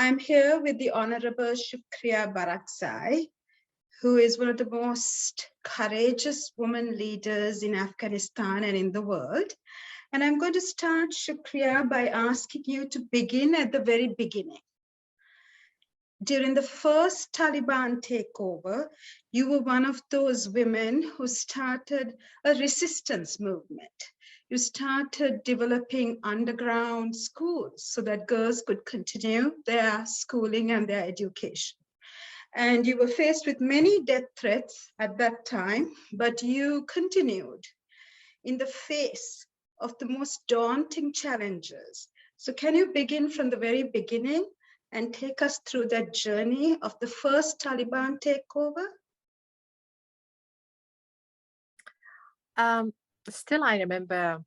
I'm here with the Honorable Shukria Barakzai, who is one of the most courageous women leaders in Afghanistan and in the world. And I'm going to start, Shukria, by asking you to begin at the very beginning. During the first Taliban takeover, you were one of those women who started a resistance movement. You started developing underground schools so that girls could continue their schooling and their education. And you were faced with many death threats at that time, but you continued in the face of the most daunting challenges. So can you begin from the very beginning and take us through that journey of the first Taliban takeover? Still, I remember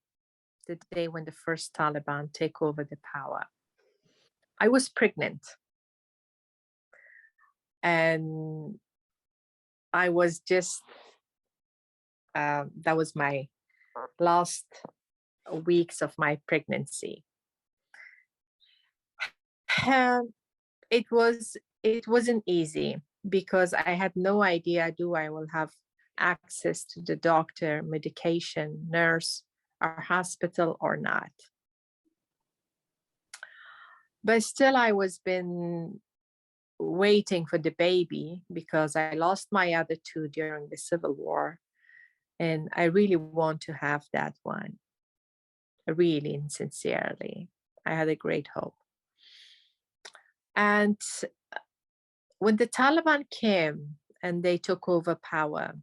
the day when the first Taliban take over the power. I was pregnant. And I was just, that was my last weeks of my pregnancy. It wasn't easy because I had no idea I will have access to the doctor, medication, nurse, or hospital or not. But still, I was been waiting for the baby because I lost my other two during the Civil War, and I really want to have that one. Really and sincerely, I had a great hope. And when the Taliban came and they took over power,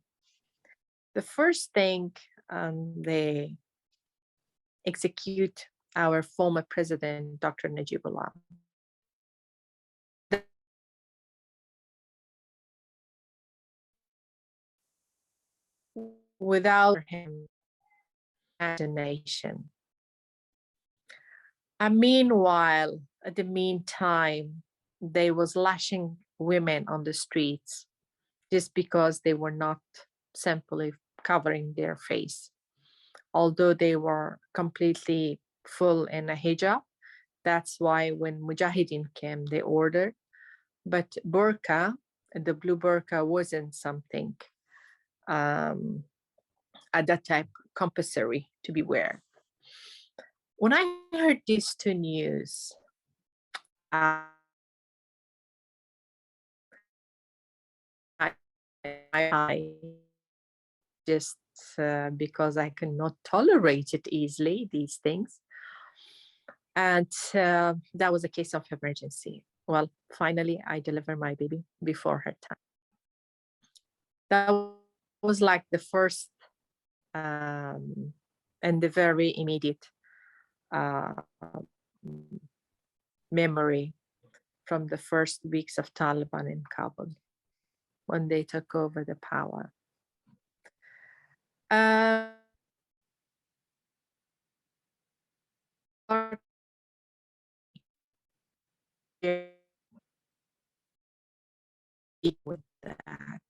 the first thing they execute our former president, Dr. Najibullah. Without him as a nation. And meanwhile, at the meantime, they was lashing women on the streets just because they were not simply covering their face. Although they were completely full in a hijab, that's why when Mujahideen came, they ordered. But burqa, the blue burqa, wasn't something at that time compulsory to be wear. When I heard these two news, I just because I cannot tolerate it easily, these things. And that was a case of emergency. Well, finally, I delivered my baby before her time. That was like the first and the very immediate memory from the first weeks of Taliban in Kabul when they took over the power. With that.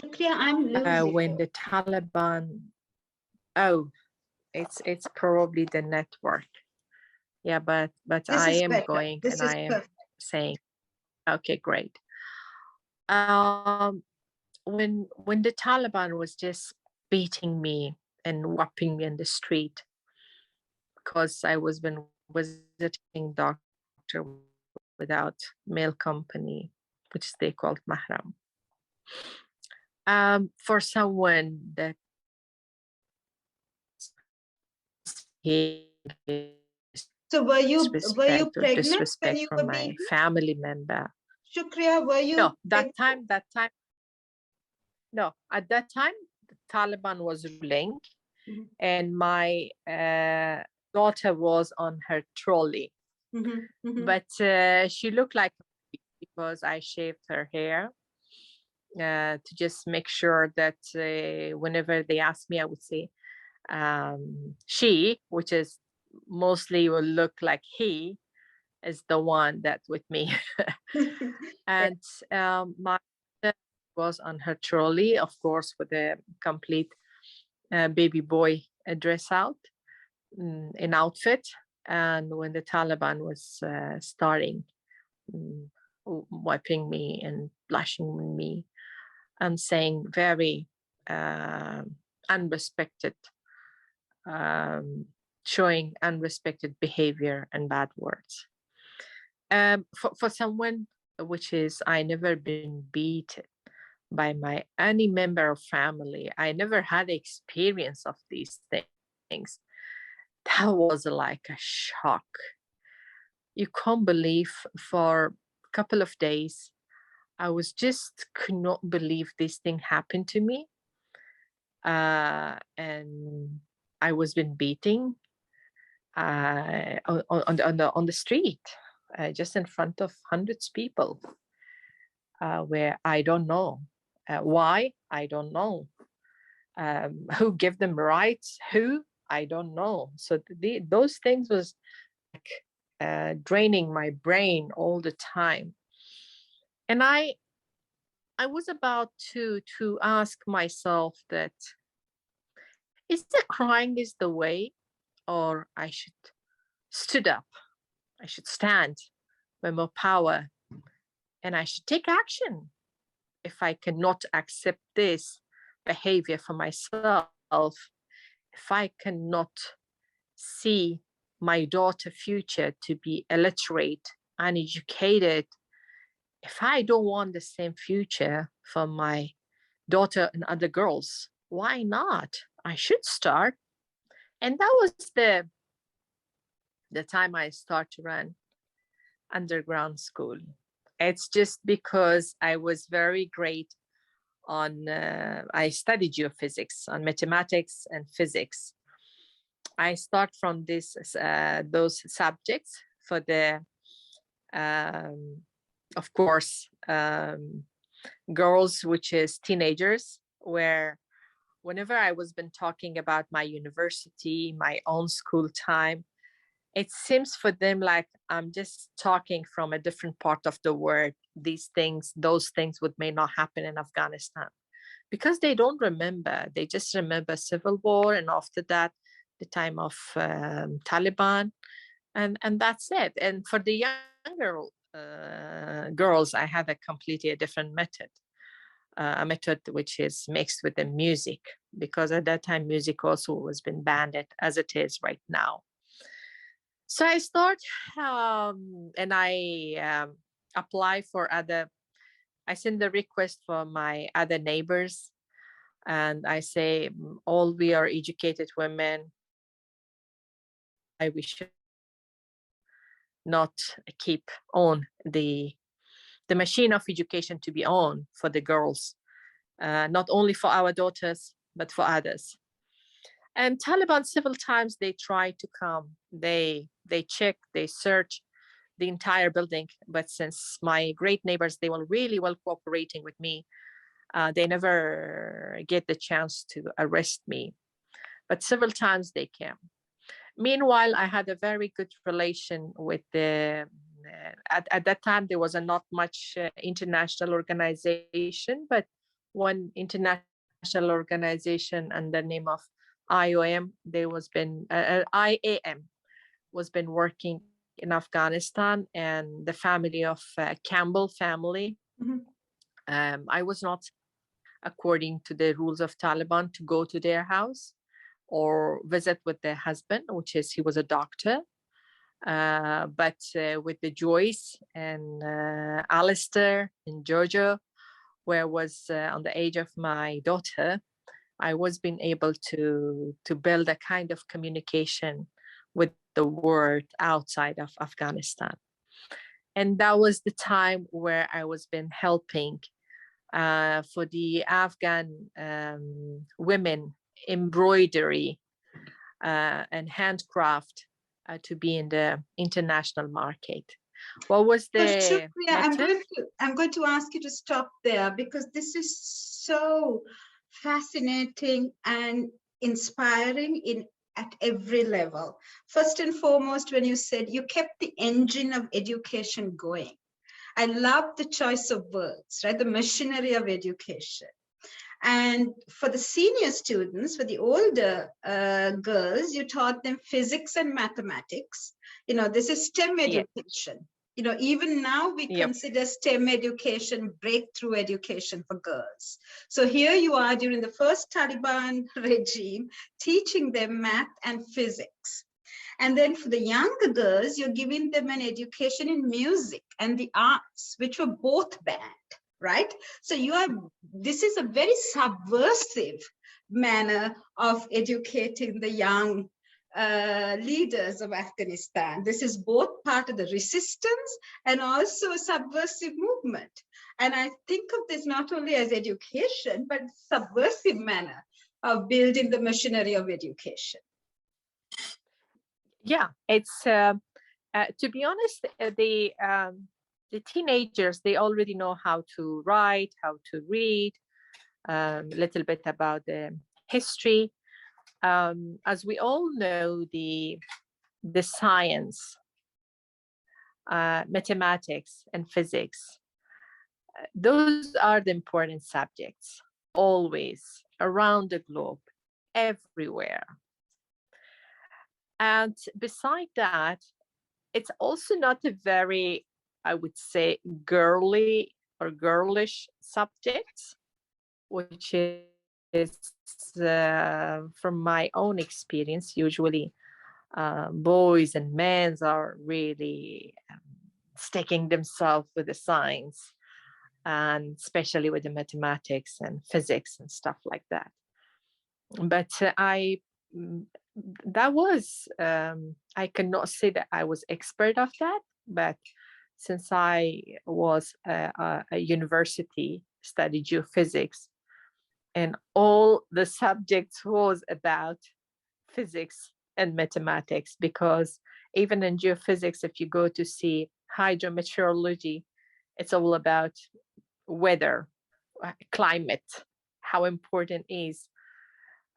Shukria, I'm losing when you. the Taliban, it's probably the network. Yeah, but I am better. going this and is I am perfect. saying, okay, great. When the Taliban was just beating me and whopping me in the street because I was been visiting doctor without male company, which they called mahram. For someone that so were you pregnant disrespect when you from were my beaten? family member? Shukria, were you? No, that time. No, at that time, the Taliban was ruling, and my daughter was on her trolley. But she looked like because I shaved her hair to just make sure that whenever they asked me, I would say she, which is mostly will look like he, is the one that's with me. And my was on her trolley, of course, with a complete baby boy dress out, an outfit. And when the Taliban was starting mm, wiping me and blushing me and saying very unrespected, showing unrespected behavior and bad words. For someone which is, I never been beaten by my any member of family, I never had experience of these things. That was like a shock. You can't believe for a couple of days, I was just could not believe this thing happened to me. And I was been beating on the street, just in front of hundreds of people, where I don't know why. I don't know who gave them rights. Who I don't know. So those things was like draining my brain all the time, and I was about to ask myself that is the crying is the way, or I should stood up. I should stand with more power, and I should take action if I cannot accept this behavior for myself. If I cannot see my daughter future to be illiterate, uneducated, if I don't want the same future for my daughter and other girls, why not? I should start. And that was the time I start to run underground school. It's just because I was very great on, I studied geophysics, on mathematics and physics. I start from those subjects for the, of course, girls, which is teenagers, where whenever I was been talking about my university, my own school time, it seems for them like I'm just talking from a different part of the world. These things, those things may not happen in Afghanistan, because they don't remember. They just remember civil war, and after that, the time of Taliban, and that's it. And for the younger girls, I had a completely different method. A method which is mixed with the music, because at that time music also was been banned as it is right now. So I start and I apply for other, I send the request for my other neighbors, and I say, all we are educated women, we should not keep on the machine of education to be on for the girls, not only for our daughters, but for others. And Taliban several times they try to come, they check, they search the entire building. But since my great neighbors, they were really well cooperating with me, they never get the chance to arrest me. But several times they came. Meanwhile, I had a very good relation with the, at that time, there was not much international organization, but one international organization under the name of IOM, there was been, IAM was been working in Afghanistan, and the family of Campbell family. Mm-hmm. I was not, according to the rules of Taliban, to go to their house or visit with their husband, which is, he was a doctor. But with the Joyce and Alistair in Georgia, where was on the age of my daughter, I was being able to build a kind of communication with the world outside of Afghanistan. And that was the time where I was been helping for the Afghan women embroidery and handcraft to be in the international market. What was the Shukria, I'm going to ask you to stop there, because this is so fascinating and inspiring at every level. First and foremost, when you said you kept the engine of education going, I love the choice of words, right? The machinery of education. And for the senior students, for the older girls, you taught them physics and mathematics, This is STEM Yeah. education. Even now we Yep. consider STEM education breakthrough education for girls. So here you are during the first Taliban regime, teaching them math and physics. And then for the younger girls, you're giving them an education in music and the arts, which were both banned, right? So this is a very subversive manner of educating the young leaders of Afghanistan. This is both part of the resistance and also a subversive movement. And I think of this not only as education, but subversive manner of building the machinery of education. Yeah, it's to be honest, the teenagers, they already know how to write, how to read, a little bit about the history. As we all know, the science, mathematics, and physics, those are the important subjects, always, around the globe, everywhere. And beside that, it's also not a very, I would say, girly or girlish subject, which is from my own experience, usually boys and men are really sticking themselves with the science, and especially with the mathematics and physics and stuff like that. But that was, I cannot say that I was expert of that, but since I was a university, studied geophysics, and all the subjects was about physics and mathematics, because even in geophysics, if you go to see hydrometeorology, it's all about weather, climate, how important is.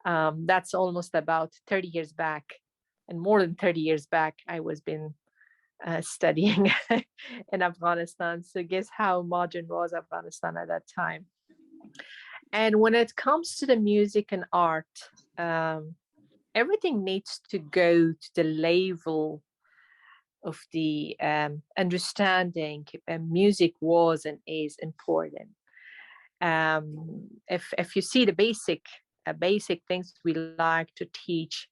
That's almost about 30 years back, and more than 30 years back, I was been studying in Afghanistan. So guess how modern was Afghanistan at that time. And when it comes to the music and art, everything needs to go to the level of the understanding music was and is important. If you see the basic things we like to teach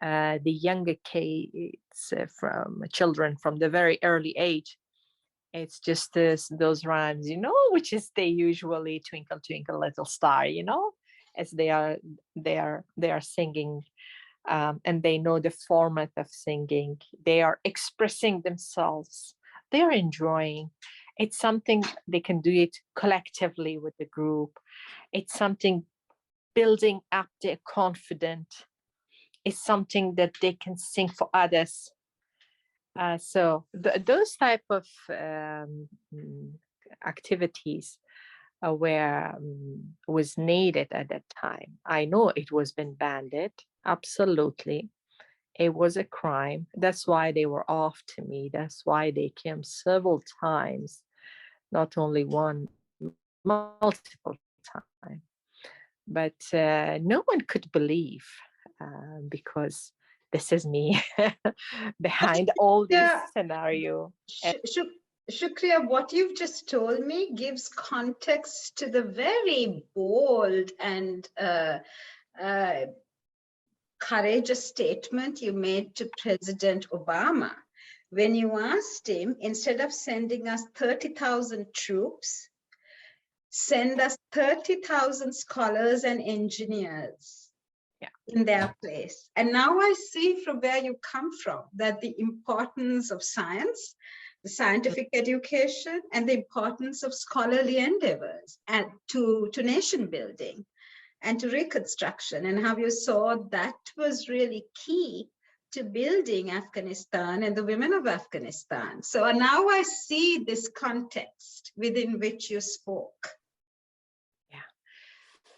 the younger kids, from children from the very early age, it's just those rhymes, which is they usually twinkle twinkle little star, as they are singing, and they know the format of singing. They are expressing themselves. They are enjoying. It's something they can do it collectively with the group. It's something building up their confidence. It's something that they can sing for others. So those type of activities was needed at that time. I know it was been banned. Absolutely. It was a crime. That's why they were off to me. That's why they came several times, not only one, multiple times. But no one could believe, because this is me behind all this scenario. Shukria, what you've just told me gives context to the very bold and courageous statement you made to President Obama when you asked him, instead of sending us 30,000 troops, send us 30,000 scholars and engineers in their place. And now I see from where you come from that the importance of science, the scientific education, and the importance of scholarly endeavors and to nation building and to reconstruction, and how you saw that was really key to building Afghanistan and the women of Afghanistan. So now I see this context within which you spoke.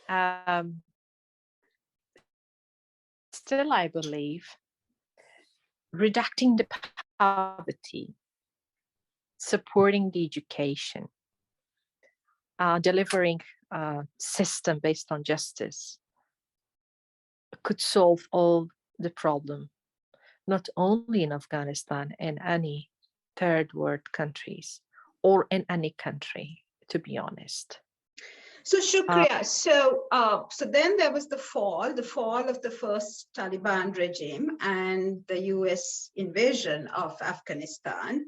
Yeah. Still, I believe reducing the poverty, supporting the education, delivering a system based on justice could solve all the problem. not only in Afghanistan, in any third world countries or in any country, to be honest. So Shukriya, so then there was the fall of the first Taliban regime and the US invasion of Afghanistan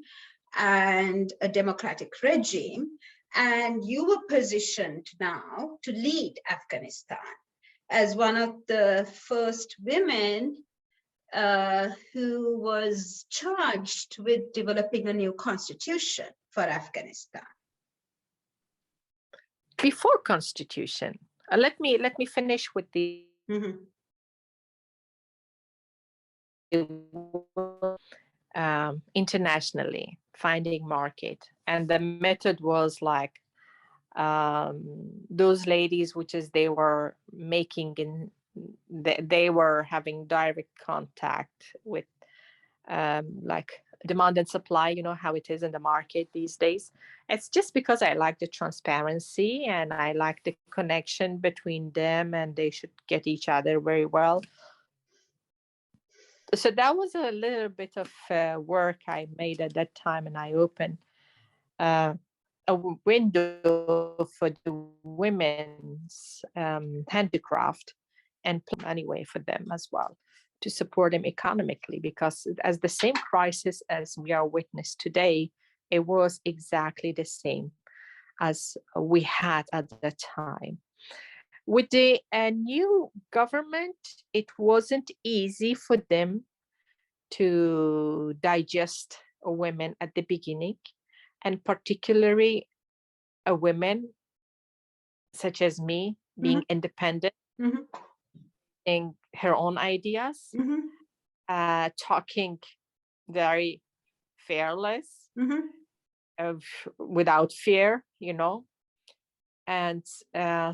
and a democratic regime. And you were positioned now to lead Afghanistan as one of the first women who was charged with developing a new constitution for Afghanistan. Before constitution, let me finish with the internationally finding market, and the method was like those ladies, which is they were making in they were having direct contact with like demand and supply, you know how it is in the market these days. It's just because I like the transparency and I like the connection between them, and they should get each other very well. So that was a little bit of work I made at that time, and I opened a window for the women's handicraft and anyway for them as well, to support them economically, because as the same crisis as we are witness today, it was exactly the same as we had at the time. With the new government, it wasn't easy for them to digest women at the beginning, and particularly a women such as me being independent, in her own ideas, talking very fearless, without fear, you know, and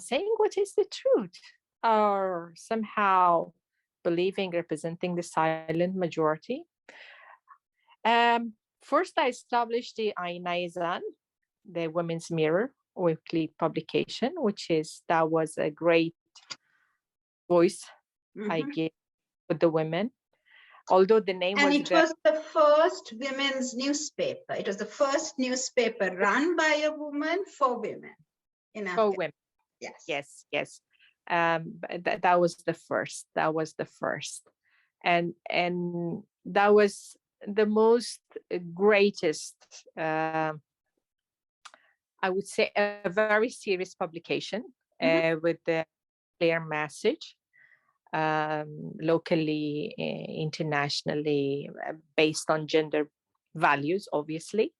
saying what is the truth, or somehow believing, representing the silent majority. First, I established the Ainizan, the Women's Mirror weekly publication, that was a great voice I gave with the women. Although the name and was... it was the first women's newspaper. It was the first newspaper run by a woman for women in Afghanistan. For women. Yes. That was the first. And that was the most greatest, I would say, a very serious publication with the clear message, locally, internationally, based on gender values, obviously.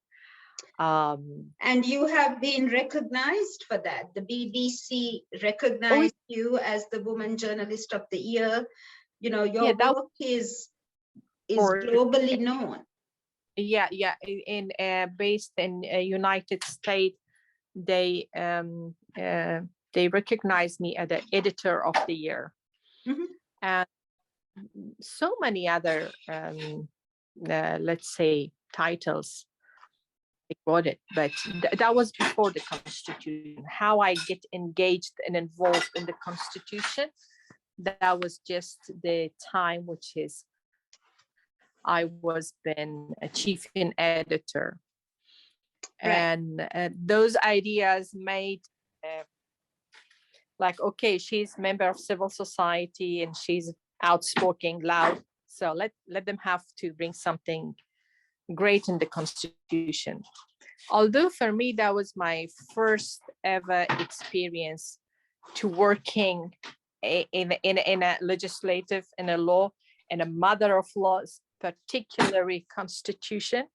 And you have been recognized for that. The BBC recognized you as the Woman Journalist of the Year. You know, your work is globally known. Yeah. Based in United States, they recognized me as the Editor of the Year, and so many other, let's say, titles. Got it, but that was before the Constitution. How I get engaged and involved in the Constitution, that was just the time which is I was been a chief editor, and those ideas made like, okay, she's member of civil society and she's outspoken, loud, so let them have to bring something great in the Constitution. Although for me that was my first ever experience to working in a legislative, in a law, in a mother of laws, particularly Constitution,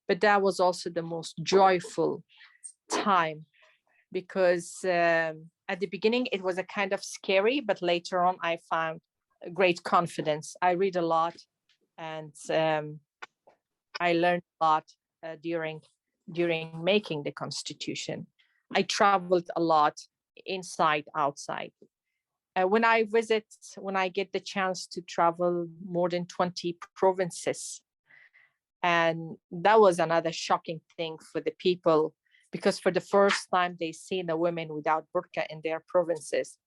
but that was also the most joyful time, because at the beginning it was a kind of scary, but later on I found great confidence. I read a lot, and I learned a lot during making the Constitution. I traveled a lot, inside, outside. When I get the chance to travel more than 20 provinces, and that was another shocking thing for the people, because for the first time they see the women without burqa in their provinces,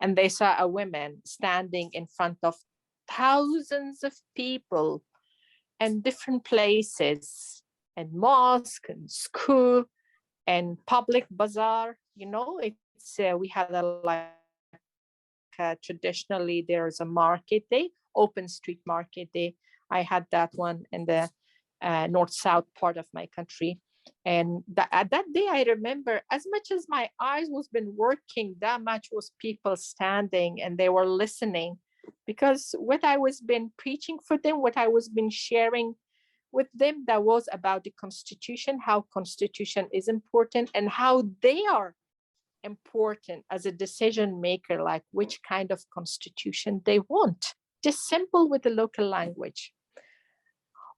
and they saw a woman standing in front of thousands of people and different places, and mosque and school and public bazaar. You know, it's we had traditionally there's a market day, open street market day. I had that one in the north-south part of my country. And at that day, I remember, as much as my eyes was been working, that much was people standing and they were listening, because what I was been preaching for them, what I was been sharing with them, that was about the Constitution, how Constitution is important and how they are important as a decision maker, like which kind of Constitution they want. Just simple with the local language.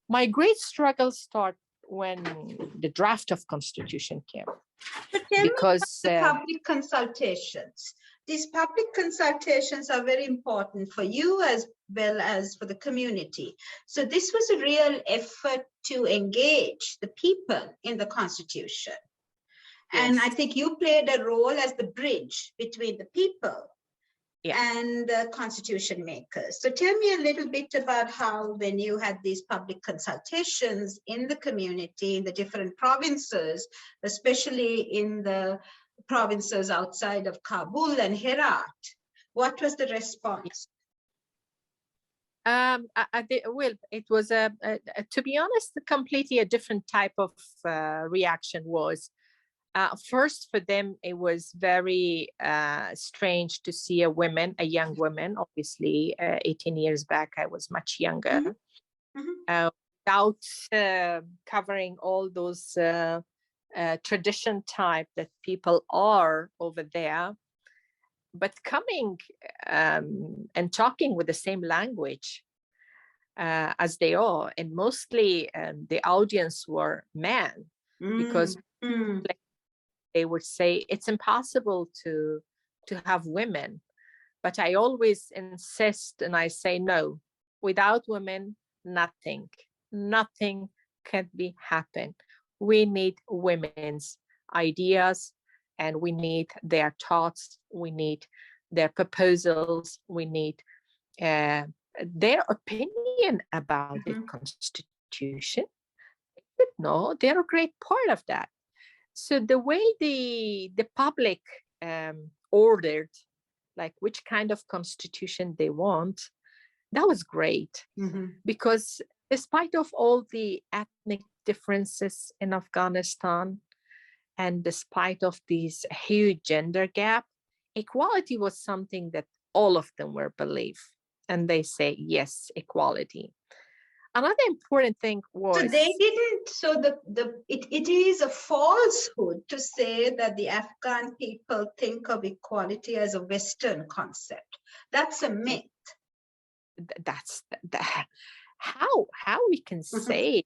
My great struggle started when the draft of Constitution came. But tell because me about the public consultations. These public consultations are very important for you as well as for the community. So this was a real effort to engage the people in the Constitution. Yes. And I think you played a role as the bridge between the people and the Constitution makers. So tell me a little bit about how, when you had these public consultations in the community, in the different provinces, especially in the provinces outside of Kabul and Herat, what was the response? Well, it was to be honest, completely a different type of reaction. Was first, for them, it was very strange to see a young woman. Obviously, 18 years back, I was much younger, without covering all those tradition type that people are over there, but coming and talking with the same language as they are. And mostly the audience were men, because they would say it's impossible to have women. But I always insist, and I say, no, without women, nothing can be happen. We need women's ideas, and we need their thoughts, we need their proposals, we need their opinion about the Constitution. No, they're a great part of that. So the way the public ordered, like which kind of Constitution they want, that was great. Because despite of all the ethnic differences in Afghanistan, and despite of these huge gender gap, equality was something that all of them were believe, and they say yes, equality. Another important thing was, so they didn't. So it is a falsehood to say that the Afghan people think of equality as a Western concept. That's a myth. That's how we can say.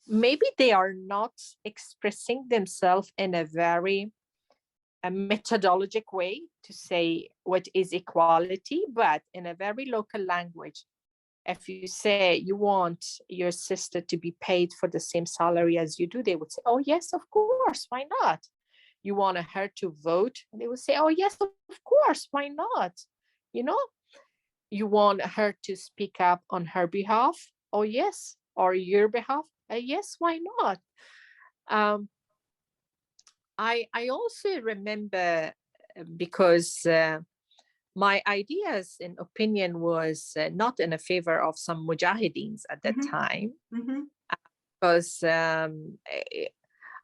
Maybe they are not expressing themselves in a very methodologic way to say what is equality, but in a very local language. If you say you want your sister to be paid for the same salary as you do, they would say, oh, yes, of course, why not? You want her to vote? And they would say, oh, yes, of course, why not? You know, you want her to speak up on her behalf? Oh, yes, or your behalf? Yes, why not? I also remember, because my ideas and opinion was not in a favor of some mujahideens at that time, because I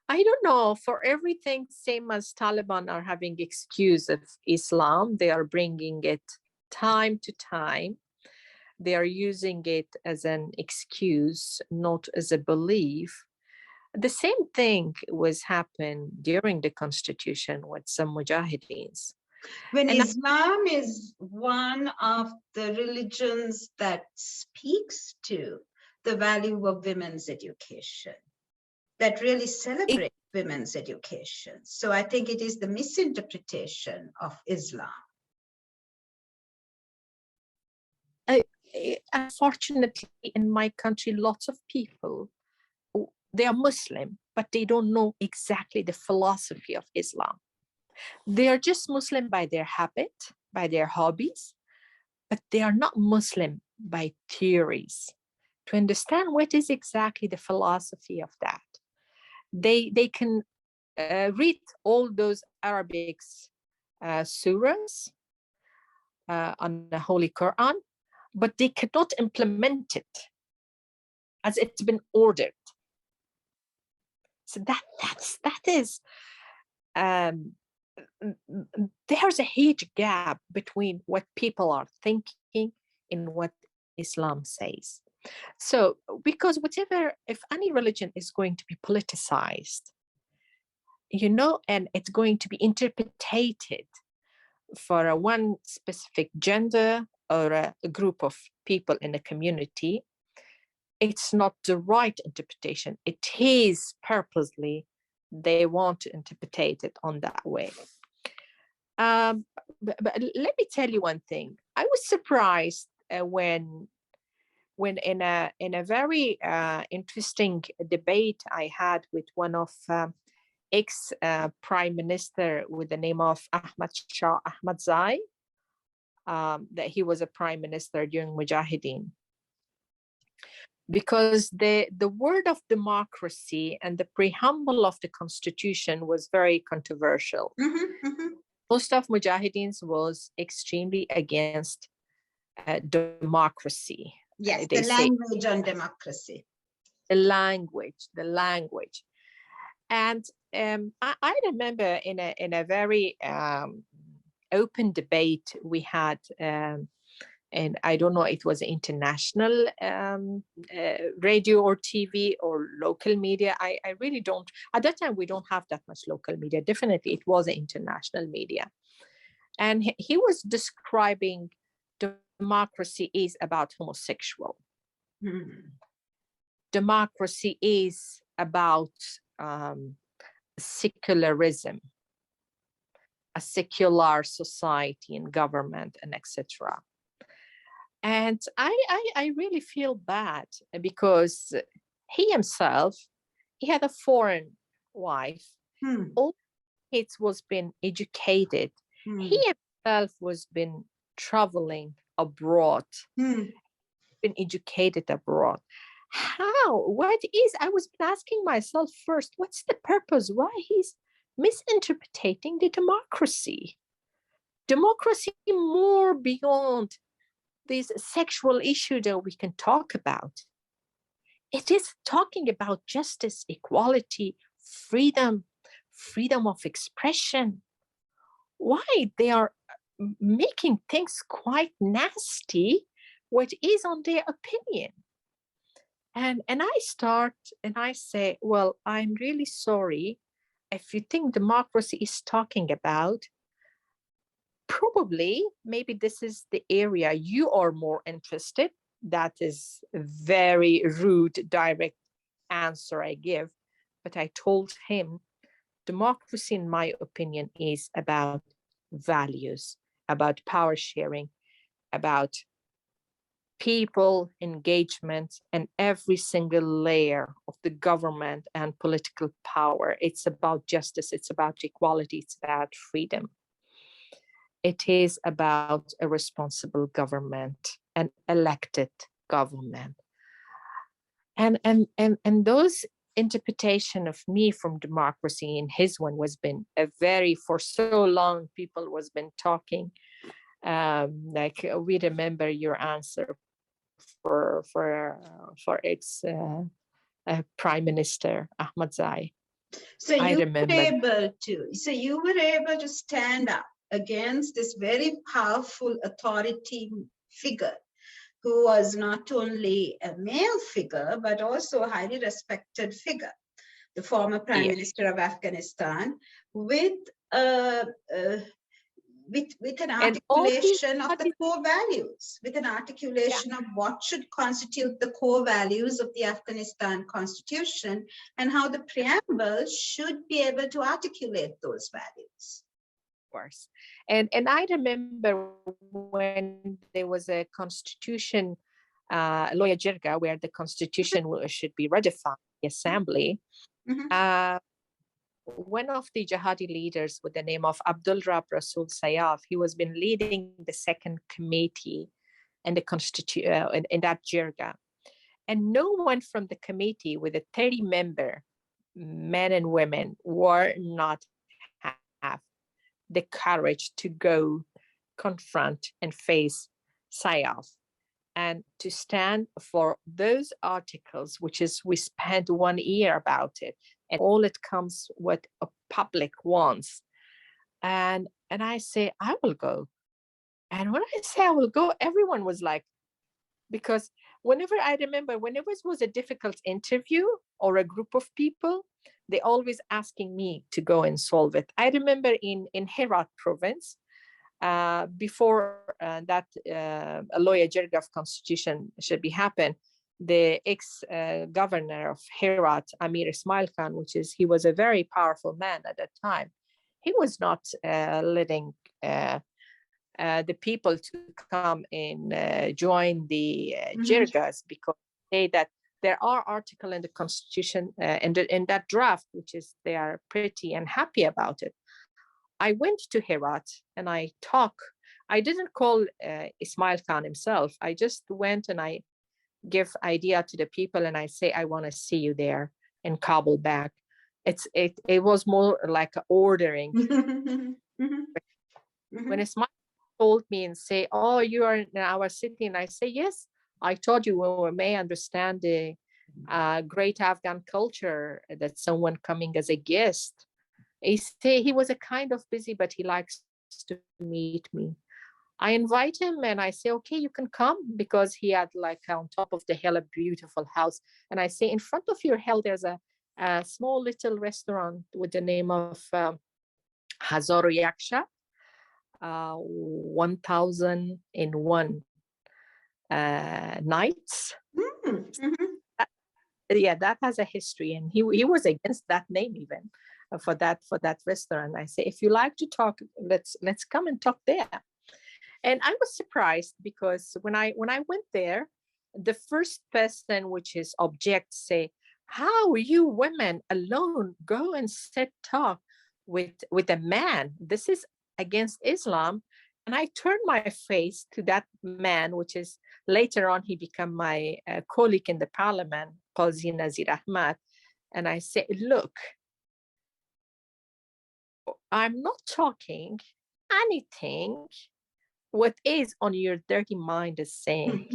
don't know, for everything, same as Taliban are having excuse of Islam, they are bringing it time to time. They are using it as an excuse, not as a belief. The same thing was happened during the Constitution with some mujahideens. When Islam is one of the religions that speaks to the value of women's education, that really celebrates women's education. So I think it is the misinterpretation of Islam. Unfortunately, in my country, lots of people, they are Muslim, but they don't know exactly the philosophy of Islam. They are just Muslim by their habit, by their hobbies, but they are not Muslim by theories. to understand what is exactly the philosophy of that. They can read all those Arabic surahs on the Holy Quran, but they cannot implement it as it's been ordered. So that is there's a huge gap between what people are thinking and what Islam says. So, because if any religion is going to be politicized, and it's going to be interpreted for one specific gender or a group of people in a community, it's not the right interpretation. It is purposely they want to interpret it on that way. But let me tell you one thing. I was surprised when in a very interesting debate I had with one of ex prime minister with the name of Ahmadzai, that he was a prime minister during Mujahideen. Because the word of democracy and the preamble of the constitution was very controversial. Most of Mujahideens was extremely against democracy. Yes, the language on democracy. The language. And I remember in a very open debate we had, and I don't know, it was international radio or TV or local media. I really don't, at that time we don't have that much local media. Definitely it was international media. And he was describing democracy is about homosexual. Democracy is about secularism, a secular society and government, and etc. And I really feel bad because he himself, he had a foreign wife. All kids was been educated. He himself was been traveling abroad, been educated abroad. I was asking myself first, what's the purpose? Why he's misinterpreting the democracy? Democracy more beyond this sexual issue that we can talk about. It is talking about justice, equality, freedom of expression. Why they are making things quite nasty, what is on their opinion. And I say, well, I'm really sorry. If you think democracy is talking about, probably, maybe this is the area you are more interested. That is a very rude, direct answer I give. But I told him, democracy, in my opinion, is about values, about power sharing, about people engagement, and every single layer of the government and political power. It's about justice, it's about equality, it's about freedom. It is about a responsible government, an elected government. And those interpretation of me from democracy in his one was been a very, for so long people was been talking, like we remember your answer for ex Prime Minister So Ahmadzai. you were able to stand up against this very powerful authority figure, who was not only a male figure, but also a highly respected figure, the former Prime Minister of Afghanistan, with an articulation of the core values, with an articulation of what should constitute the core values of the Afghanistan constitution, and how the preamble should be able to articulate those values. Of course. And I remember when there was a constitution, Loya Jirga, where the constitution should be ratified in the assembly. One of the jihadi leaders with the name of Abdul Rab Rasul Sayaf, he was been leading the second committee in the in that Jirga. And no one from the committee, with a 30-member, men and women, were not have the courage to go confront and face Sayyaf and to stand for those articles, which is, we spent 1 year about it, and all it comes what a public wants. And I say, I will go. And when I say I will go, everyone was like, because whenever I remember, whenever it was a difficult interview or a group of people, they always asking me to go and solve it. I remember in Herat province, before that Loya Jirga of constitution should be happen, the ex-governor of Herat, Amir Ismail Khan, he was a very powerful man at that time, he was not letting the people to come and join the Jirgas, because they say that there are articles in the constitution in that draft, which is they are pretty unhappy about it. I went to Herat and I talked. I didn't call Ismail Khan himself. I just went and I give idea to the people and I say, I want to see you there in Kabul back. It was more like ordering. When Ismail told me and say, oh, you are in our city, and I say, yes, I told you we may understand the great Afghan culture, that someone coming as a guest. He was a kind of busy, but he likes to meet me. I invite him and I say, okay, you can come, because he had like on top of the hill a beautiful house. And I say, in front of your hill, there's a small little restaurant with the name of Hazaru Yaksha, 1001 nights. Yeah, that has a history, and he was against that name even for that restaurant. I say, if you like to talk, let's come and talk there. And I was surprised, because when I went there, the first person which is object say, how you women alone go and talk with a man? This is against Islam. And I turned my face to that man, which is later on he became my colleague in the parliament, Qazi Nazir Ahmad. And I say, look, I'm not talking anything what is on your dirty mind is saying.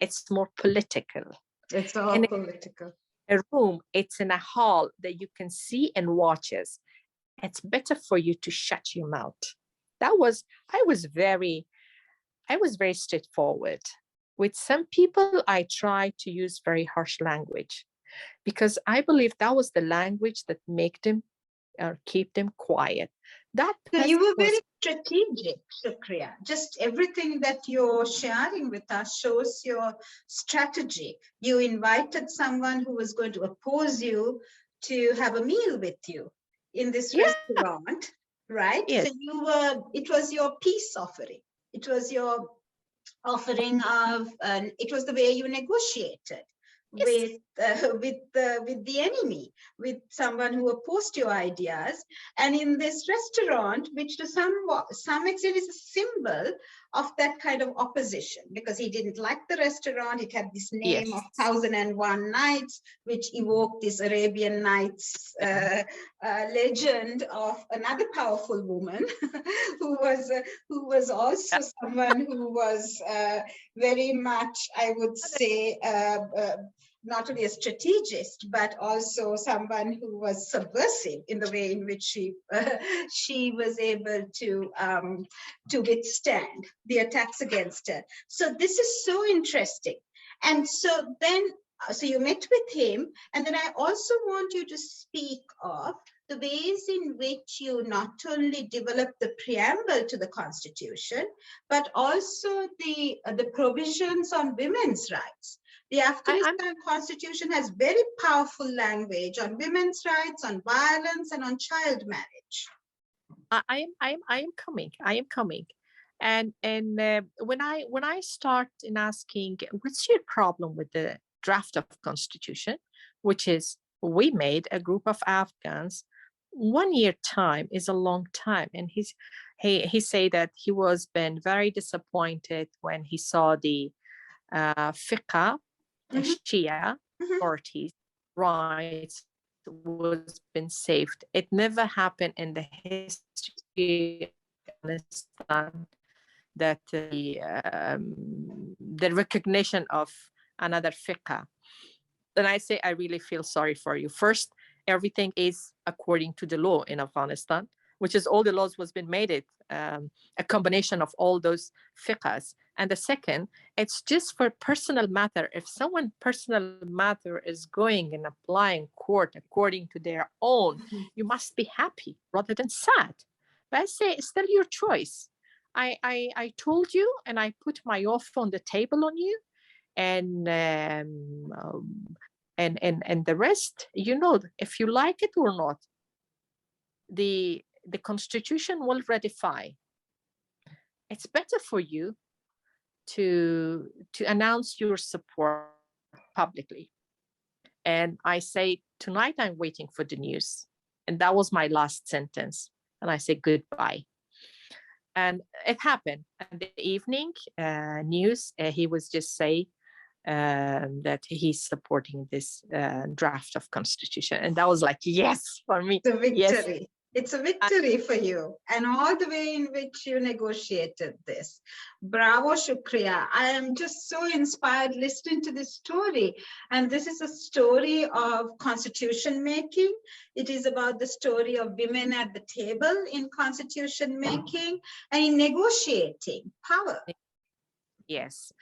It's more political. It's all political. A room, it's in a hall that you can see and watches. It's better for you to shut your mouth. I was very straightforward. With some people, I try to use very harsh language, because I believe that was the language that make them or keep them quiet. So you were very strategic, Shukria. Just everything that you're sharing with us shows your strategy. You invited someone who was going to oppose you to have a meal with you in this restaurant, right? Yes. So it was your peace offering. It was your offering of, it was the way you negotiated. Yes. with the enemy, with someone who opposed your ideas. And in this restaurant, which to some extent is a symbol of that kind of opposition, because he didn't like the restaurant. It had this name of 1001 Nights, which evoked this Arabian Nights legend of another powerful woman who was also someone who was very much, I would say, not only a strategist, but also someone who was subversive in the way in which she was able to withstand the attacks against her. So this is so interesting. And so then, so you met with him, and then I also want you to speak of the ways in which you not only developed the preamble to the Constitution, but also the provisions on women's rights. The Afghanistan Constitution has very powerful language on women's rights, on violence, and on child marriage. I am coming. And when I start in asking, what's your problem with the draft of Constitution, which is we made a group of Afghans 1 year time is a long time. And he said that he was been very disappointed when he saw the fiqh, Shia authorities rights was been saved. It never happened in the history of Afghanistan that the recognition of another fiqh. And I say, I really feel sorry for you. First, everything is according to the law in Afghanistan, which is all the laws was been made it a combination of all those fiqhs. And the second, it's just for personal matter. If someone personal matter is going and applying court according to their own, you must be happy rather than sad. But I say, it's still your choice. I told you, and I put my offer on the table on you, and the rest, you know, if you like it or not, the constitution will ratify. It's better for you to announce your support publicly. And I say, tonight I'm waiting for the news. And that was my last sentence. And I say goodbye. And it happened. And the evening news, he was just say that he's supporting this draft of constitution. And that was like, yes, for me. It's a victory. Yes. It's a victory for you, and all the way in which you negotiated this. Bravo, Shukria. I am just so inspired listening to this story. And this is a story of constitution making. It is about the story of women at the table in constitution making and in negotiating power. Yes.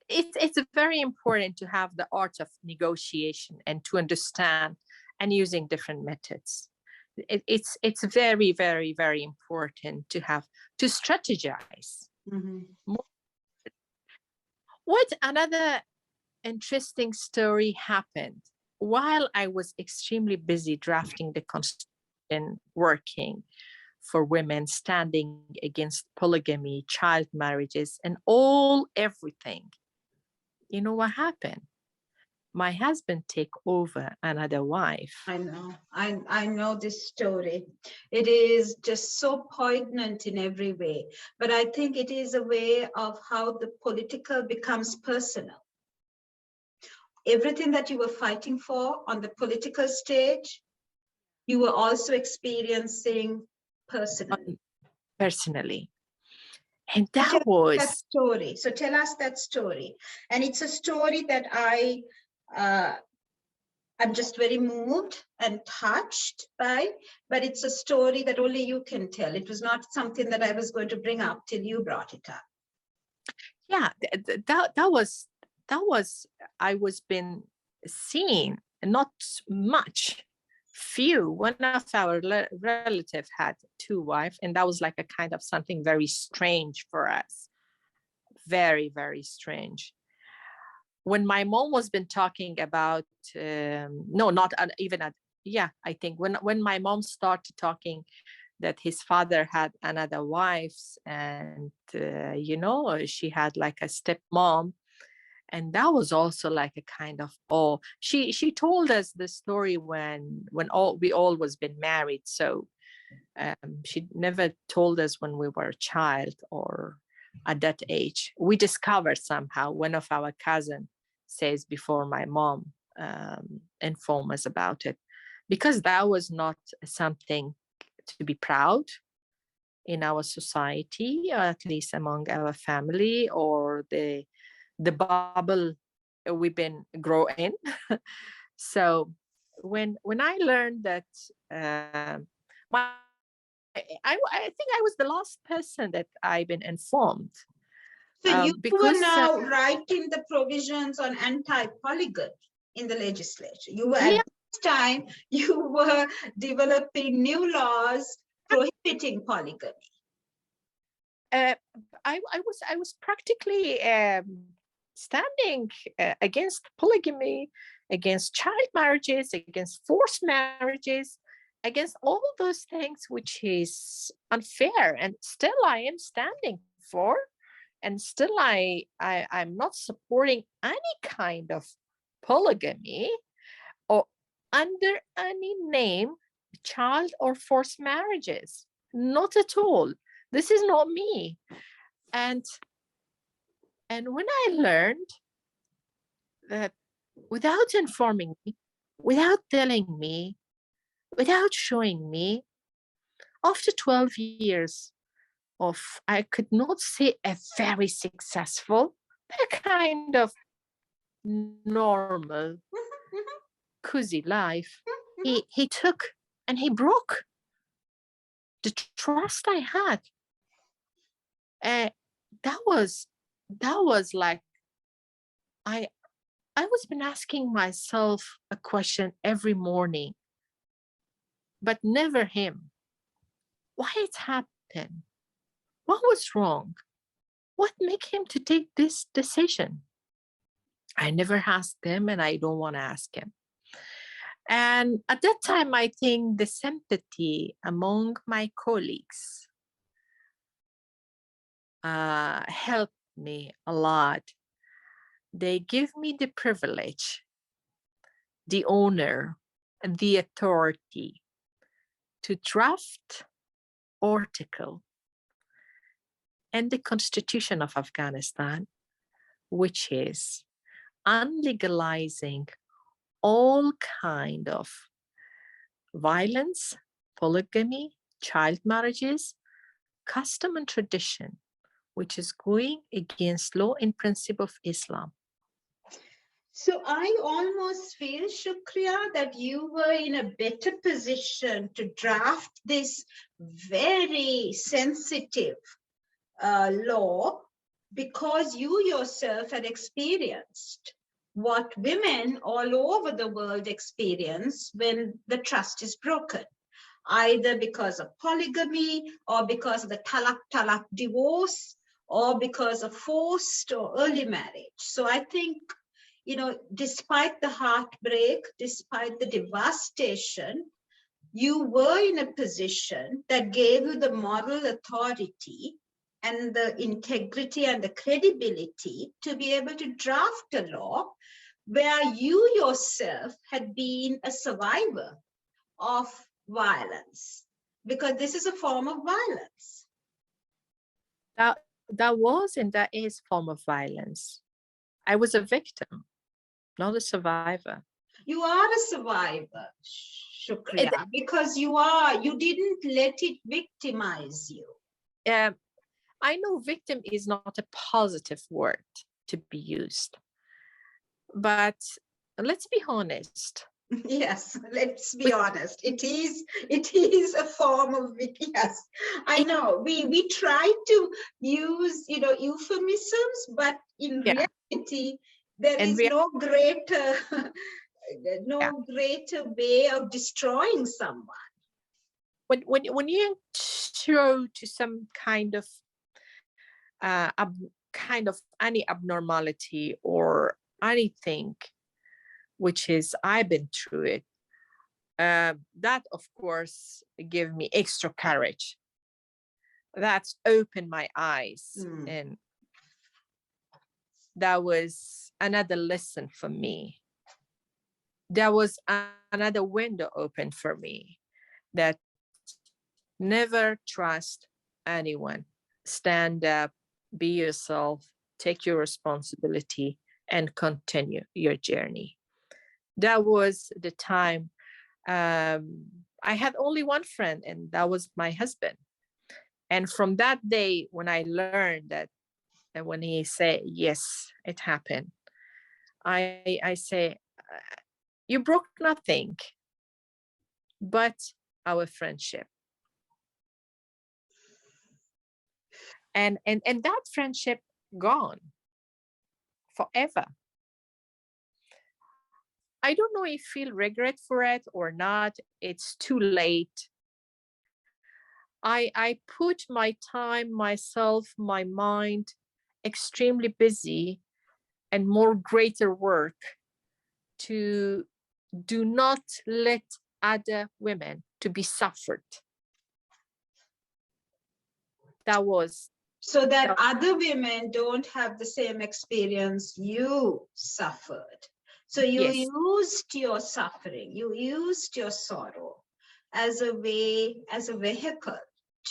It's very important to have the art of negotiation and to understand and using different methods. It's very, very, very important to have to strategize. What another interesting story happened while I was extremely busy drafting the constitution, working for women, standing against polygamy, child marriages, and everything. You know what happened? My husband take over another wife. I know. I know this story. It is just so poignant in every way. But I think it is a way of how the political becomes personal. Everything that you were fighting for on the political stage, you were also experiencing personally. Personally. And that was that story. So tell us that story. And it's a story that I'm just very moved and touched by, but it's a story that only you can tell. It was not something that I was going to bring up till you brought it up. Yeah, that was I was been seeing, not much, few. One of our relatives had two wives, and that was like a kind of something very strange for us. Very, very strange. When my mom was been talking about, no, not even at, yeah, I think when my mom started talking that his father had another wife, and you know, she had like a stepmom, and that was also like a kind of, oh, she told us the story when we all was been married. So she never told us when we were a child or at that age. We discovered somehow, one of our cousin says before my mom informed us about it, because that was not something to be proud in our society, or at least among our family, or the bubble we've been grown in. So when I learned that, I think I was the last person that I've been informed. So you were now writing the provisions on anti-polygon in the legislature. You were at this time, you were developing new laws prohibiting polygamy. I was practically standing against polygamy, against child marriages, against forced marriages, against all those things which is unfair, and still I am standing for, and still I'm not supporting any kind of polygamy or under any name, child or forced marriages. Not at all. This is not me. And when I learned that, without informing me, without telling me, without showing me, after 12 years of, I could not say a very successful, but a kind of normal, cozy life, he took and he broke the trust I had. That was like, I was been asking myself a question every morning, but never him. Why it happened? What was wrong? What made him to take this decision? I never asked him, and I don't want to ask him. And at that time, I think the sympathy among my colleagues helped me a lot. They give me the privilege, the honor, and the authority to draft article in the Constitution of Afghanistan, which is unlegalizing all kind of violence, polygamy, child marriages, custom and tradition, which is going against law and principle of Islam. So I almost feel, Shukria, that you were in a better position to draft this very sensitive law because you yourself had experienced what women all over the world experience when the trust is broken, either because of polygamy or because of the talak divorce or because of forced or early marriage. So I think, despite the heartbreak, despite the devastation, you were in a position that gave you the moral authority and the integrity and the credibility to be able to draft a law where you yourself had been a survivor of violence, because this is a form of violence. That was and that is form of violence. I was a victim, not a survivor. You are a survivor, Shukria, because you didn't let it victimize you. I know victim is not a positive word to be used, but let's be honest. Yes, let's be honest. It is a form of, yes. I know we try to use euphemisms, but in reality, there is no greater greater way of destroying someone. When you show to some kind of any abnormality or anything, which is I've been through it, that of course gave me extra courage. That's opened my eyes, and that was another lesson for me. There was another window open for me, that never trust anyone. Stand up, be yourself, take your responsibility, and continue your journey. That was the time I had only one friend, and that was my husband. And from that day, when I learned that, and when he said, yes, it happened, I say, you broke nothing but our friendship. And that friendship gone forever. I don't know if you feel regret for it or not. It's too late. I put my time, myself, my mind extremely busy and more greater work to do not let other women to be suffered. That was so that other women don't have the same experience you suffered. So you used your suffering, you used your sorrow as a way, as a vehicle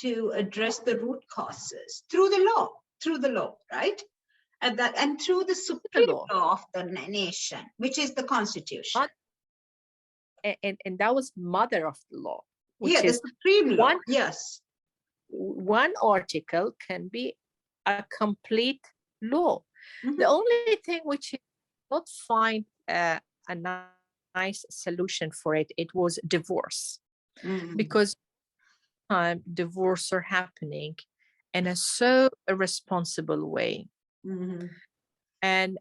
to address the root causes through the law, right? And through the The supreme law. law of the nation, which is the constitution. And that was mother of the law, which Yeah, the is supreme law. Yes. one article can be a complete law. Mhm. The only thing which is not find a nice solution for it, it was divorce. Mhm. Because divorce are happening in a so irresponsible way. Mhm. And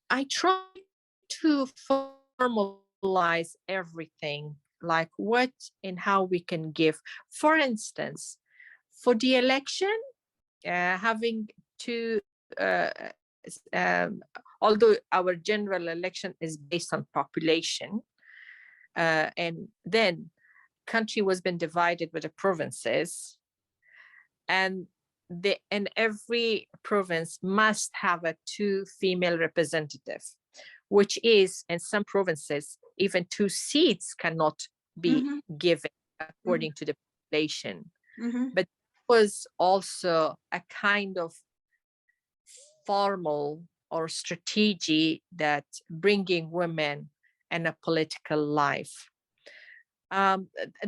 I try to formalize everything, like what and how we can give. For instance, for the election, having to although our general election is based on population, and then country was been divided with the provinces, and every province must have a 2 female representative, which is in some provinces even 2 seats cannot be given according to the population. But it was also a kind of formal or strategy that bringing women in a political life. At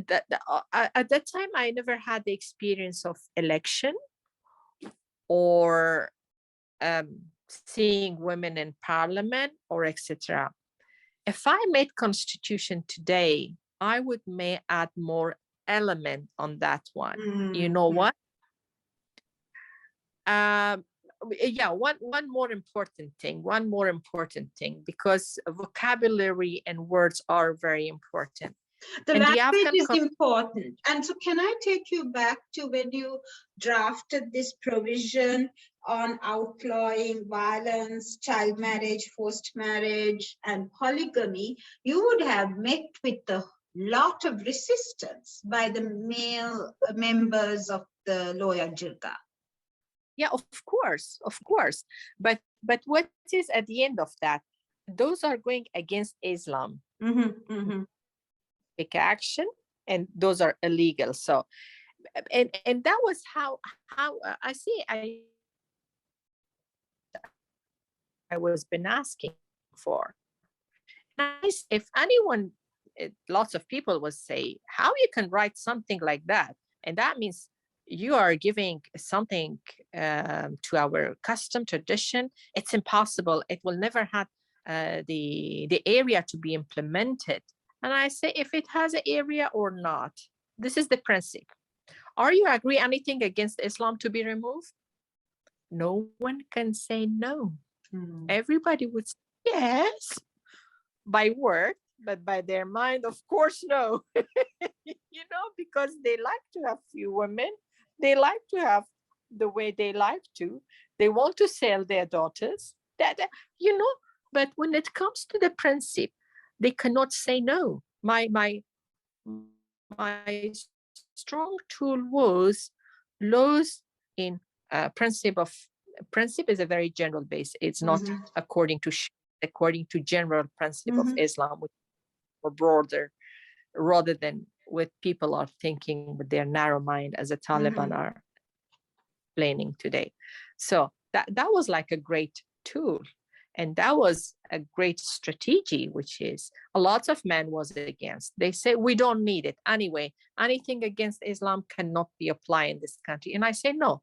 that time, I never had the experience of election or seeing women in parliament or etc. If I made constitution today, I would may add more element on that one. You know what? Yeah, one more important thing, because vocabulary and words are very important. The And language is important. And so can I take you back to when you drafted this provision on outlawing violence, child marriage, forced marriage, and polygamy? You would have met with a lot of resistance by the male members of the Loya Jirga. Yeah, of course. But what is at the end of that? Those are going against Islam. Take action, and those are illegal. So, and that was how I see. I was been asking for. If anyone, lots of people would say, how you can write something like that, and that means you are giving something to our custom tradition. It's impossible. It will never have the area to be implemented. And I say, if it has an area or not, this is the principle. Are you agree anything against Islam to be removed? No one can say no. Everybody would say yes by word, but by their mind, of course, no. Because they like to have few women. They like to have the way they like to. They want to sell their daughters. But when it comes to the principle, they cannot say no. My strong tool was laws in principle is a very general base. It's not according to general principle of Islam, which is more broader, rather than what people are thinking with their narrow mind, as the Taliban are explaining today. So that was like a great tool. And that was a great strategy, which is a lot of men was against. They say, we don't need it. Anyway, anything against Islam cannot be applied in this country. And I say, no,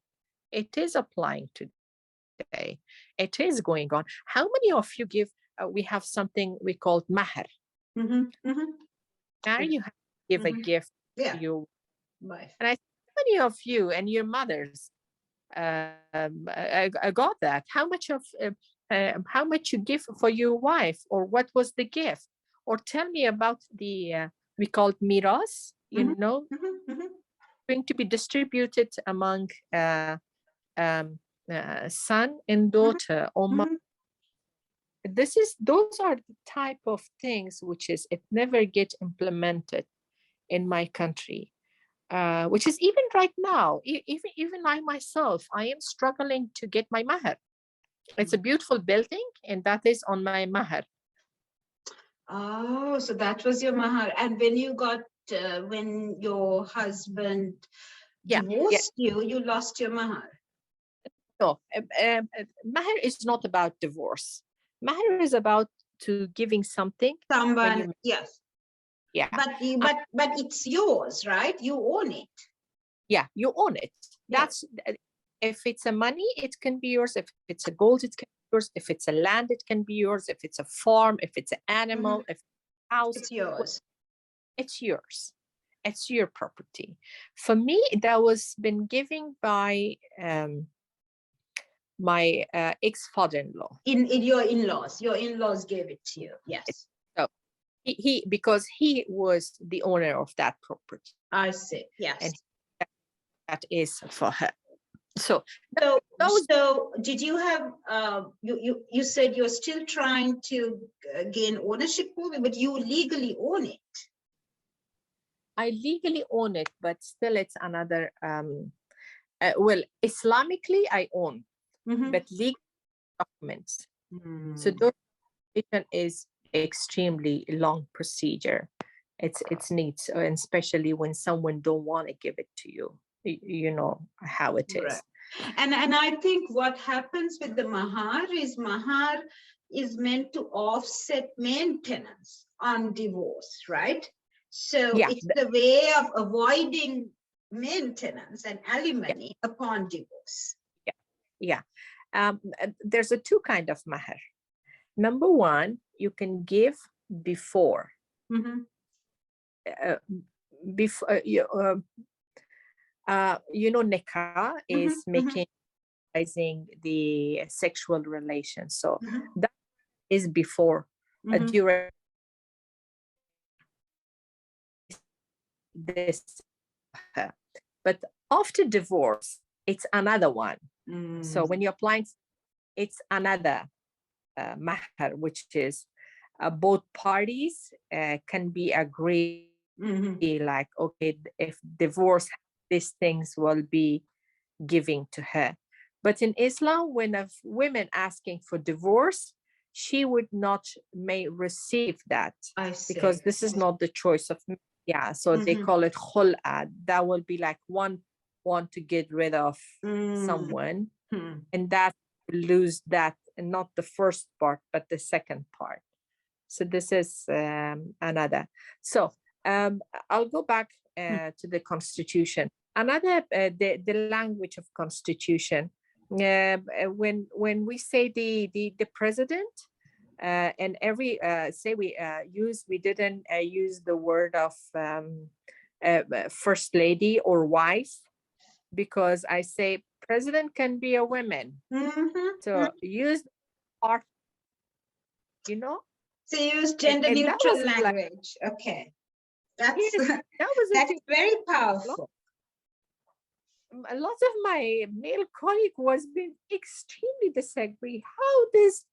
it is applying today. It is going on. How many of you give, we have something we call Mahr. Now you have to give a gift to your wife. And I say, how many of you and your mothers I got that? How much you give for your wife, or what was the gift? Or tell me about the we call it miras, going to be distributed among son and daughter, or mother. Those are the type of things which is it never get implemented in my country. Which is even right now, even I myself, I am struggling to get my Mahr. It's a beautiful building, and that is on my Mahr. Oh, so that was your mahar. And when you got, when your husband Yeah, yeah. divorced you, you lost your mahar. No, Mahr is not about divorce. Mahr is about to giving something when Someone, you, yes. yeah. But it's yours, right? You own it. Yeah, you own it. That's, if it's a money, it can be yours. If it's a gold, it can be yours. If it's a land, it can be yours. If it's a farm, if it's an animal, if it's a house, It's yours. it's yours. It's your property. For me, that was been given by my ex-father-in-law. In your in-laws gave it to you. Yes. So he because he was the owner of that property. I see. Yes. And that is for her. So did you have you said you're still trying to gain ownership of it, but you legally own it? I legally own it, but still it's another well, Islamically I own, but legal documents. So those is extremely long procedure. It's neat, and especially when someone don't want to give it to you. You know how it is. Right. And I think what happens with the mahar is meant to offset maintenance on divorce, right? So it's the way of avoiding maintenance and alimony upon divorce. Yeah. There's a two kind of mahr. Number one, you can give before. Before you know, nikah is making the sexual relation. So that is before during this. But after divorce, it's another one. So when you're applying, it's another mahr, which is both parties can be agreed, like, okay, if divorce, these things will be giving to her. But in Islam, when a woman asking for divorce, she would not may receive that, because this is not the choice of, so they call it khul'a. That will be like one want to get rid of someone, and that lose that, and not the first part but the second part. So this is another. So I'll go back to the constitution. Another the language of constitution. When we say the president, and every say we didn't use the word of first lady or wife, because I say president can be a woman. So use art, you know. So use gender neutral language. Like, okay, that's that's very powerful. A lot of my male colleague was being extremely disagree how this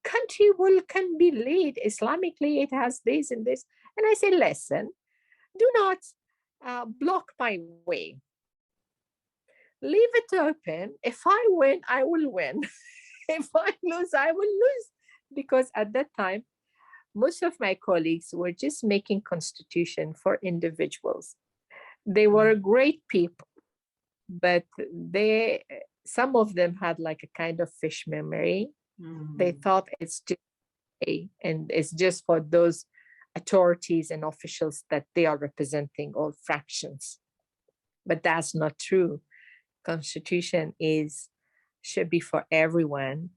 country can be led Islamically. It has this and this, and I say, listen, do not block my way. Leave it open. If I win, I will win. If I lose, I will lose. Because at that time, most of my colleagues were just making constitution for individuals. They were great people, but some of them had like a kind of fish memory. They thought it's just and it's just for those authorities and officials that they are representing, all fractions. But that's not true. Constitution should be for everyone,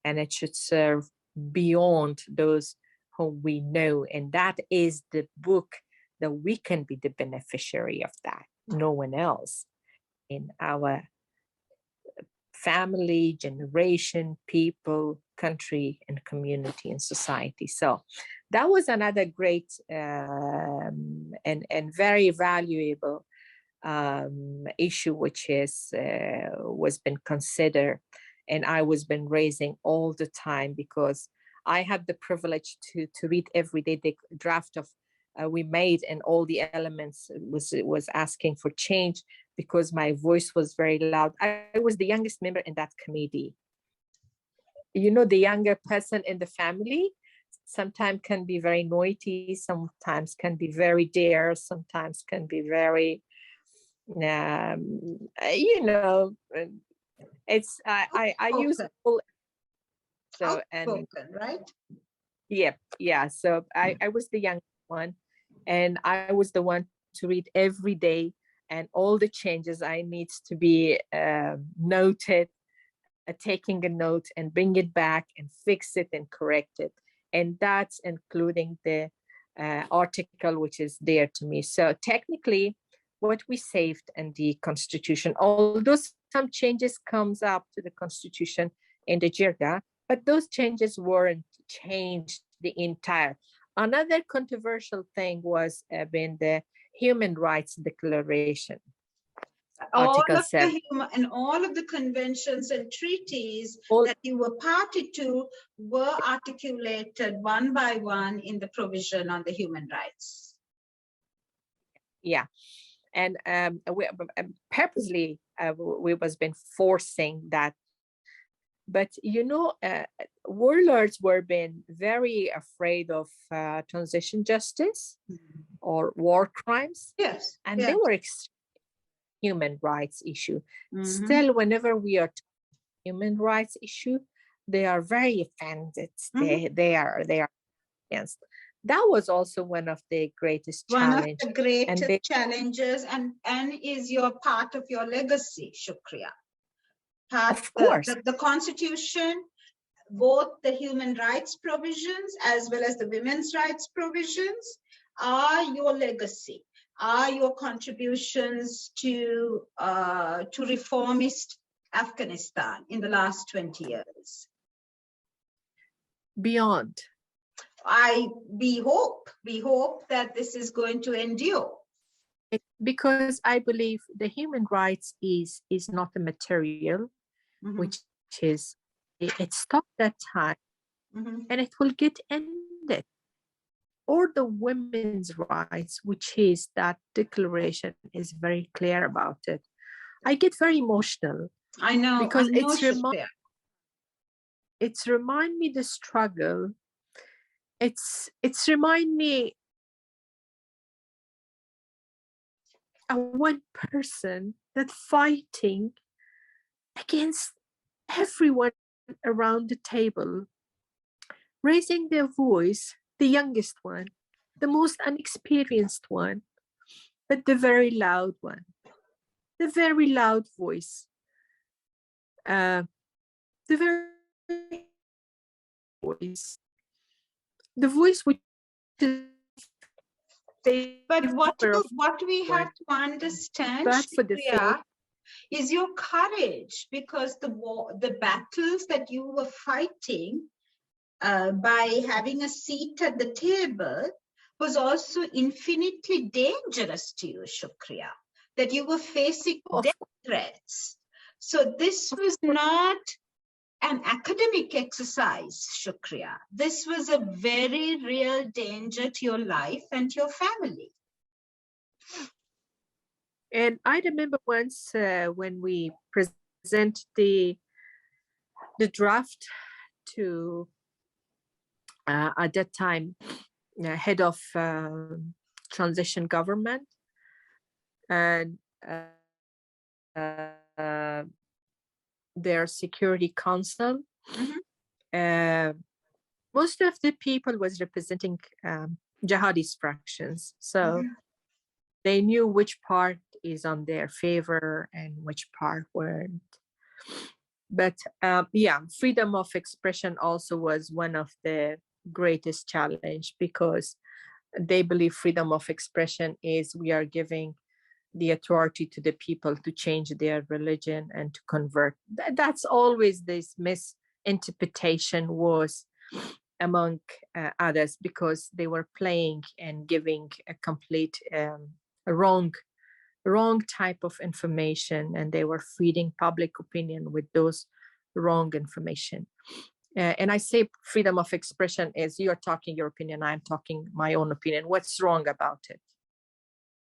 and it should serve beyond those whom we know. And that is the book that we can be the beneficiary of that, no one else in our family, generation, people, country, and community and society. So that was another great and very valuable issue, which was been considered, and I was been raising all the time, because I had the privilege to read every day the draft of we made, and all the elements was asking for change, because my voice was very loud. I was the youngest member in that committee. You know, the younger person in the family. sometimes can be very noisy, sometimes can be very dear, sometimes can be very, you know, it's I use all, so, and Outspoken, right? yeah. So I was the young one, and I was the one to read every day, and all the changes I needs to be noted, taking a note and bring it back and fix it and correct it. And that's including the article which is there to me. So technically, what we saved in the Constitution, although some changes comes up to the Constitution in the Jirga, but those changes weren't changed the entire. Another controversial thing was been the Human Rights Declaration. Article 7. And all of the conventions and treaties All, that you were party to were articulated one by one in the provision on the human rights. Yeah, and we purposely we was been forcing that, but you know, warlords were been very afraid of transition justice or war crimes. Yes, and they were human rights issue. Still, whenever we are human rights issue, they are very offended. They are against. That was also one of the greatest challenges. One of the greatest challenges, and is your part of your legacy, Shukria. Of course. The Constitution, both the human rights provisions as well as the women's rights provisions, are your legacy, are your contributions to reformist Afghanistan in the last 20 years. Beyond. We hope that this is going to endure. Because I believe the human rights is not a material, which is, it stopped that time and it will get ended. Or the women's rights, which is that declaration is very clear about it. I get very emotional. I know, because it's remind me the struggle. It's remind me one person that fighting against everyone around the table, raising their voice, the youngest one, the most unexperienced one, but the very loud one, the very loud voice, the very voice, the voice which is. But what we have to understand, Shukria, is your courage, because the battles that you were fighting by having a seat at the table was also infinitely dangerous to you, Shukria, that you were facing death threats. So this was not an academic exercise, Shukria. This was a very real danger to your life and your family. And I remember once when we present the draft to, at that time, head of transition government, and their security council. Most of the people was representing jihadist fractions, so they knew which part is on their favor and which part weren't. But yeah, freedom of expression also was one of the greatest challenge, because they believe freedom of expression is we are giving the authority to the people to change their religion and to convert. That's always this misinterpretation was among others, because they were playing and giving a complete wrong type of information, and they were feeding public opinion with those wrong information. And I say freedom of expression is you're talking your opinion, I'm talking my own opinion. What's wrong about it?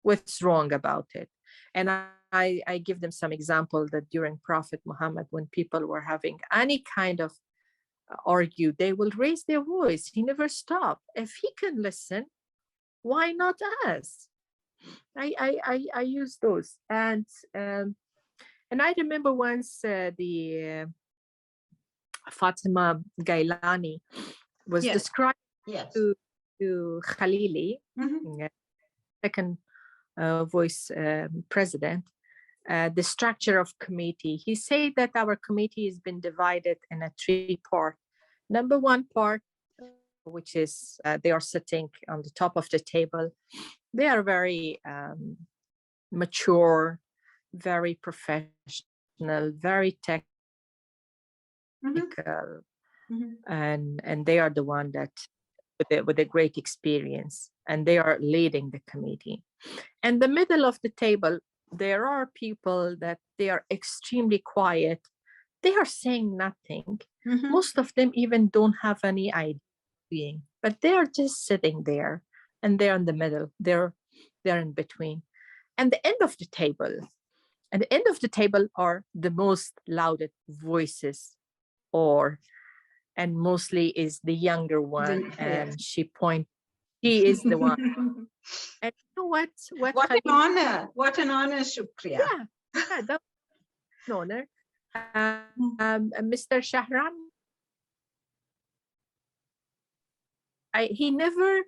What's wrong about it? And I give them some example that during Prophet Muhammad, when people were having any kind of argue, they will raise their voice. He never stopped. If he can listen, why not us? I use those. And I remember once the Fatima Gailani was described to Khalili, second voice president, the structure of committee. He said that our committee has been divided in a 3 part. Number 1 part, which is they are sitting on the top of the table. They are very mature, very professional, very technical, and they are the one that with a great experience, and they are leading the committee. And the middle of the table, there are people that they are extremely quiet. They are saying nothing. Most of them even don't have any idea, but they are just sitting there, and they're in the middle. They're in between. And the end of the table, are the most loudest voices, and mostly is the younger one, and she is the one. And you know what an honor. What an honor, Shukria. Yeah, that's an honor. Mr. Shahram, he never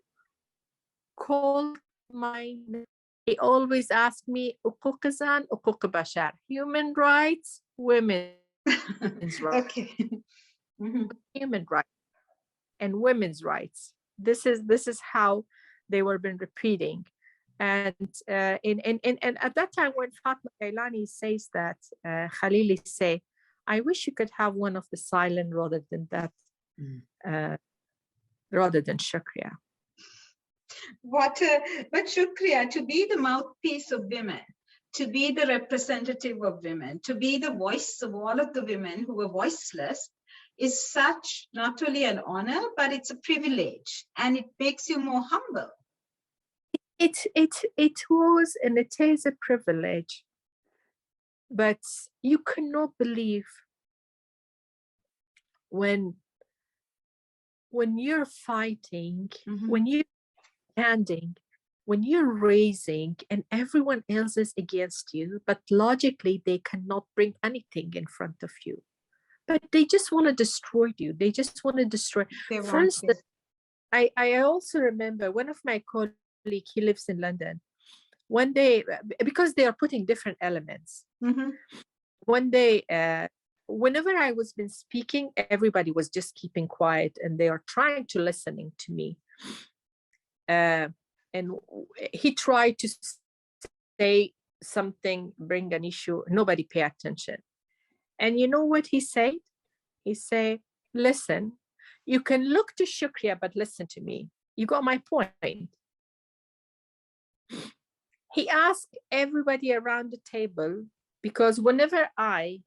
called my name. He always asked me, "Uquqizan, uquq bashar," human rights, women's rights. Okay. Human rights and women's rights. This is how they were been repeating. And and at that time, when Fatma Gailani says that, Khalili say, "I wish you could have one of the silent rather than that, rather than Shukria." But Shukria, to be the mouthpiece of women, to be the representative of women, to be the voice of all of the women who were voiceless, is such not only an honor, but it's a privilege, and it makes you more humble. It was and it is a privilege, but you cannot believe when you're fighting, when you're standing, when you're raising, and everyone else is against you, but logically they cannot bring anything in front of you. But they just want to destroy you. They just want to destroy. For instance, I also remember one of my colleagues, he lives in London. One day, because they are putting different elements. One day, whenever I was been speaking, everybody was just keeping quiet, and they are trying to listening to me. And he tried to say something, bring an issue. Nobody pay attention. And you know what he said? He said, "Listen, you can look to Shukria, but listen to me. You got my point." He asked everybody around the table, because whenever I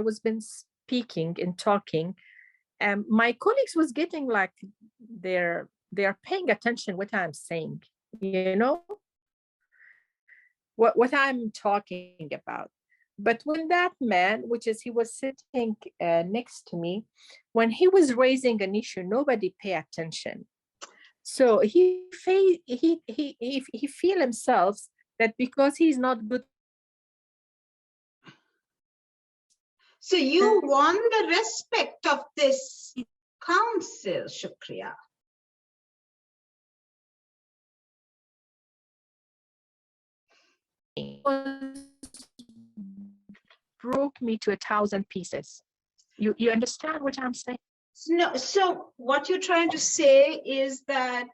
was been speaking and talking, my colleagues was getting like they're paying attention what I'm saying, what I'm talking about. But when that man, he was sitting next to me, when he was raising an issue, nobody pay attention. So he feel himself that because he's not good. So you won the respect of this council, Shukria. Broke me to 1,000 pieces. You understand what I'm saying? No, so what you're trying to say is that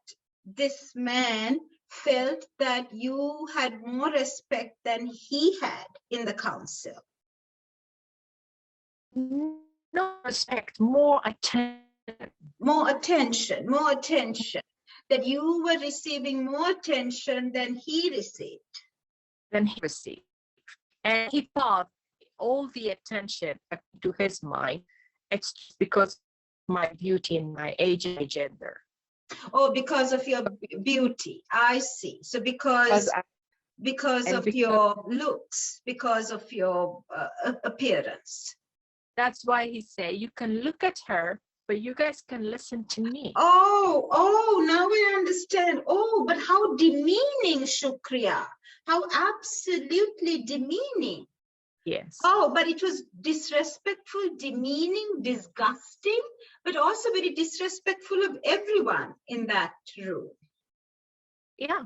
this man felt that you had more respect than he had in the council. No respect, more attention. More attention. That you were receiving more attention than he received. And he thought all the attention to his mind, it's because of my beauty and my age and my gender. Oh, because of your beauty. I see. So because of your looks, because of your appearance. That's why he said, you can look at her, but you guys can listen to me. Oh, now I understand. Oh, but how demeaning, Shukriya. How absolutely demeaning. Yes. Oh, but it was disrespectful, demeaning, disgusting, but also very disrespectful of everyone in that room. Yeah.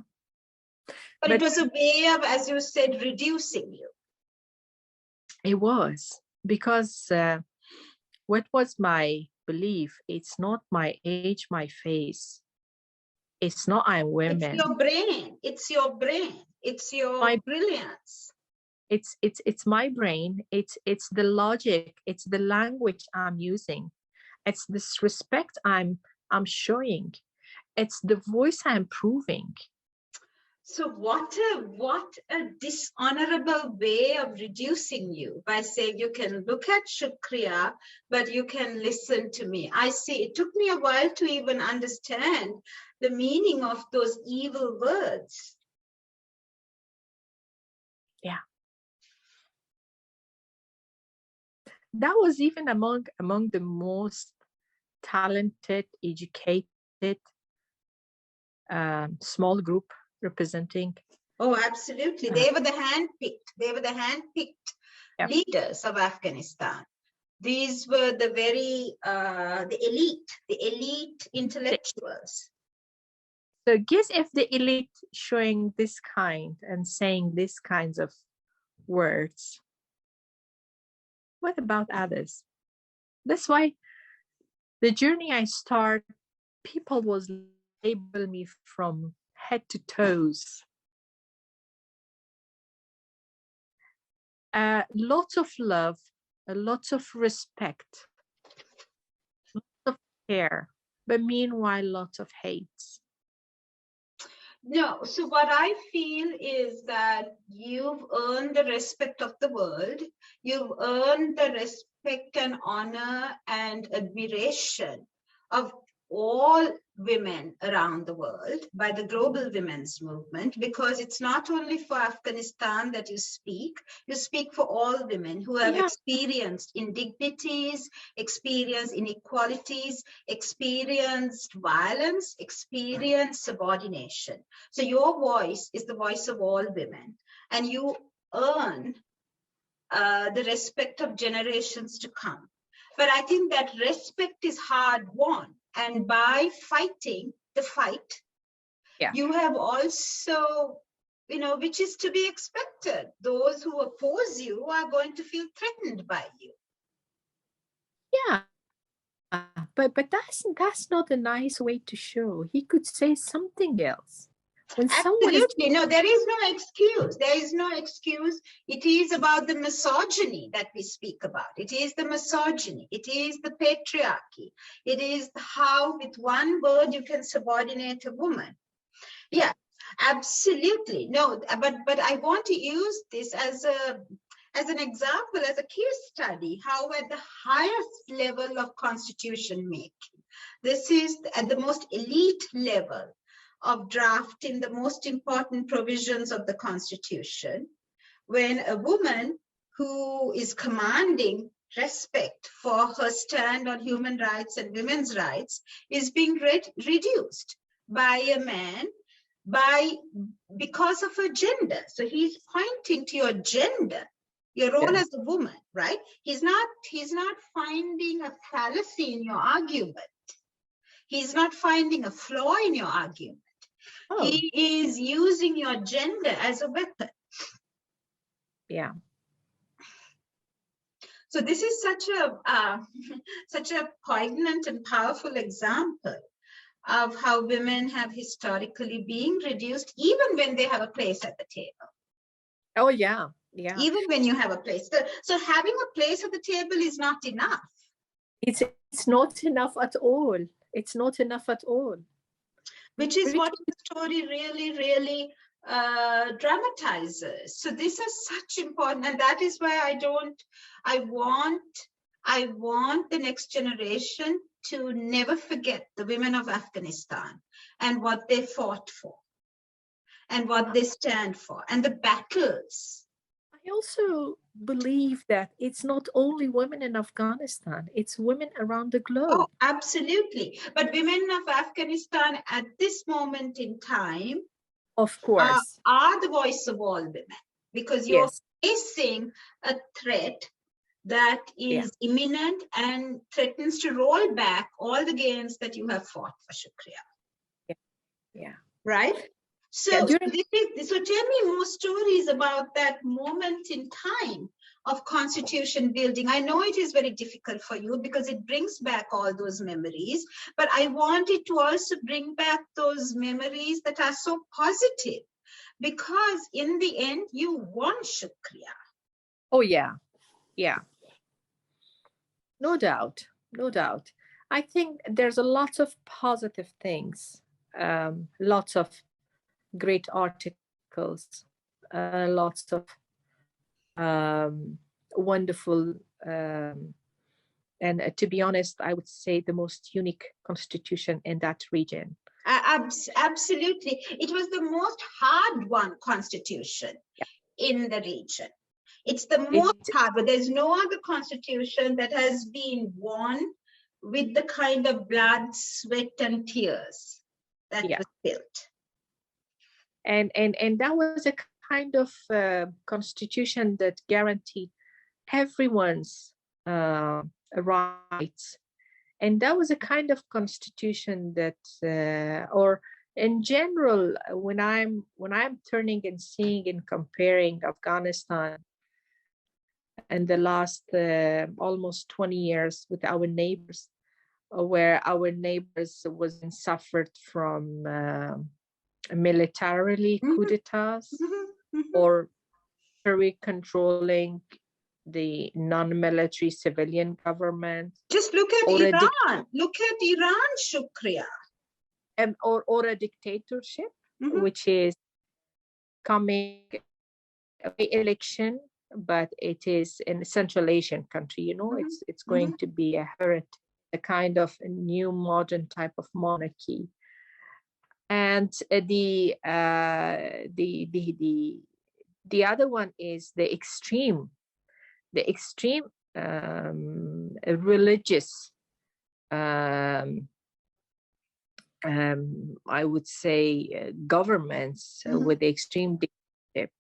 But it was a way of, as you said, reducing you. It was, because what was my belief? It's not my age, my face. It's not I'm women. It's your brain. It's your brain. It's your brilliance. It's my brain. It's the logic. It's the language I'm using. It's this respect I'm showing. It's the voice I'm proving. So what a dishonorable way of reducing you by saying you can look at Shukriya, but you can listen to me. I see. It took me a while to even understand the meaning of those evil words. Yeah. That was even among the most talented, educated, small group representing. Oh, absolutely. They were the handpicked. They were the handpicked leaders of Afghanistan. These were the very the elite intellectuals. So guess if the elite showing this kind and saying these kinds of words, what about others? That's why the journey I start, people was label me from head to toes. Lots of love, lots of respect, lots of care, but meanwhile, lots of hate. No, so what I feel is that you've earned the respect of the world. You've earned the respect and honor and admiration of all women around the world by the global women's movement, because it's not only for Afghanistan that you speak for all women who have experienced indignities, experienced inequalities, experienced violence, experienced subordination. So your voice is the voice of all women, and you earn the respect of generations to come. But I think that respect is hard won. And by fighting the fight, you have also, which is to be expected. Those who oppose you are going to feel threatened by you. Yeah. But that's not a nice way to show. He could say something else. When Absolutely. No, there is no excuse. There is no excuse. It is about the misogyny that we speak about. It is the misogyny. It is the patriarchy. It is how with one word you can subordinate a woman. Yeah, absolutely. No, but I want to use this as an example, as a case study, how at the highest level of constitution making, this is at the most elite level of drafting the most important provisions of the Constitution, when a woman who is commanding respect for her stand on human rights and women's rights is being reduced by a man because of her gender. So he's pointing to your gender, your role as a woman, right? He's not finding a fallacy in your argument. He's not finding a flaw in your argument. He is using your gender as a weapon. Yeah. So this is such a poignant and powerful example of how women have historically been reduced, even when they have a place at the table. Oh yeah, yeah. Even when you have a place. So having a place at the table is not enough. It's not enough at all. It's not enough at all. Which is what the story really, really dramatizes. So this is such important, and that is why I want the next generation to never forget the women of Afghanistan and what they fought for and what they stand for and the battles. I also believe that it's not only women in Afghanistan, it's women around the globe. Oh, absolutely. But women of Afghanistan at this moment in time Of course. are the voice of all women, because you're facing a threat that is imminent and threatens to roll back all the gains that you have fought for, Shukria. Yeah. Right? So, so tell me more stories about that moment in time of constitution building. I know it is very difficult for you because it brings back all those memories, but I wanted to also bring back those memories that are so positive, because in the end, you won, Shukria. Oh, yeah. Yeah. No doubt. No doubt. I think there's a lot of positive things, lots of great articles, lots of wonderful, and to be honest, I would say the most unique constitution in that region. Absolutely. It was the most hard-won constitution in the region. It's the most hard, but there's no other constitution that has been won with the kind of blood, sweat, and tears that was built. And that was a kind of constitution that guaranteed everyone's rights. And that was a kind of constitution that, or in general, when I'm turning and seeing and comparing Afghanistan and the last almost 20 years with our neighbors, where our neighbors suffered from militarily coup d'etats or very controlling the non-military civilian government. Just look at Iran. Look at Iran, Shukria. Or a dictatorship, which is coming election, but it is in a Central Asian country. You know, it's going to be a kind of a new modern type of monarchy. And the other one is the extreme religious, I would say, governments with the extreme dictatorship,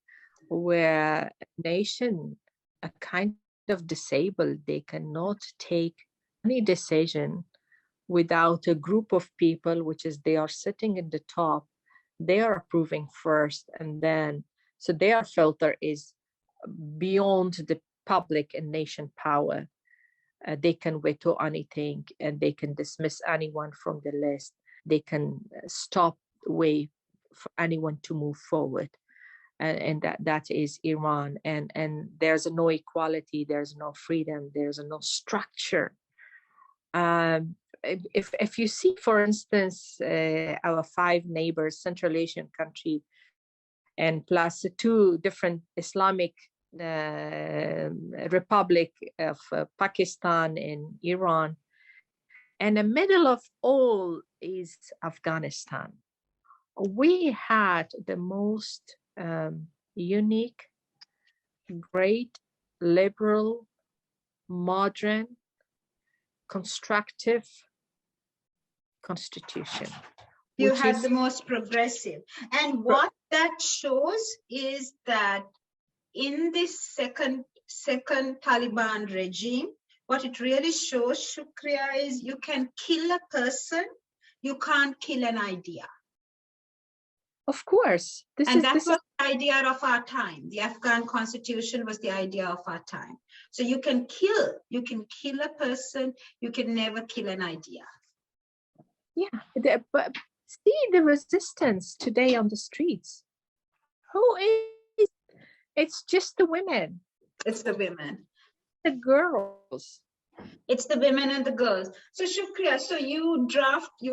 where a nation are kind of disabled. They cannot take any decision without a group of people, which is they are sitting in the top, they are approving first, and then, so their filter is beyond the public and nation power. They can veto anything, and they can dismiss anyone from the list. They can stop the way for anyone to move forward. And that is Iran. And there's no equality, there's no freedom, there's no structure. If you see, for instance, our 5 neighbors, Central Asian country, and plus 2 different Islamic Republic of Pakistan and Iran, and the middle of all is Afghanistan. We had the most unique, great, liberal, modern, constructive constitution. You had the most progressive. And what that shows is that in this second Taliban regime, what it really shows, Shukria, is you can kill a person, you can't kill an idea. Of course. This was the idea of our time. The Afghan constitution was the idea of our time. So you can kill a person, you can never kill an idea. Yeah, but see the resistance today on the streets. Who is? It's just the women. It's the women. The girls. It's the women and the girls. So Shukria, so you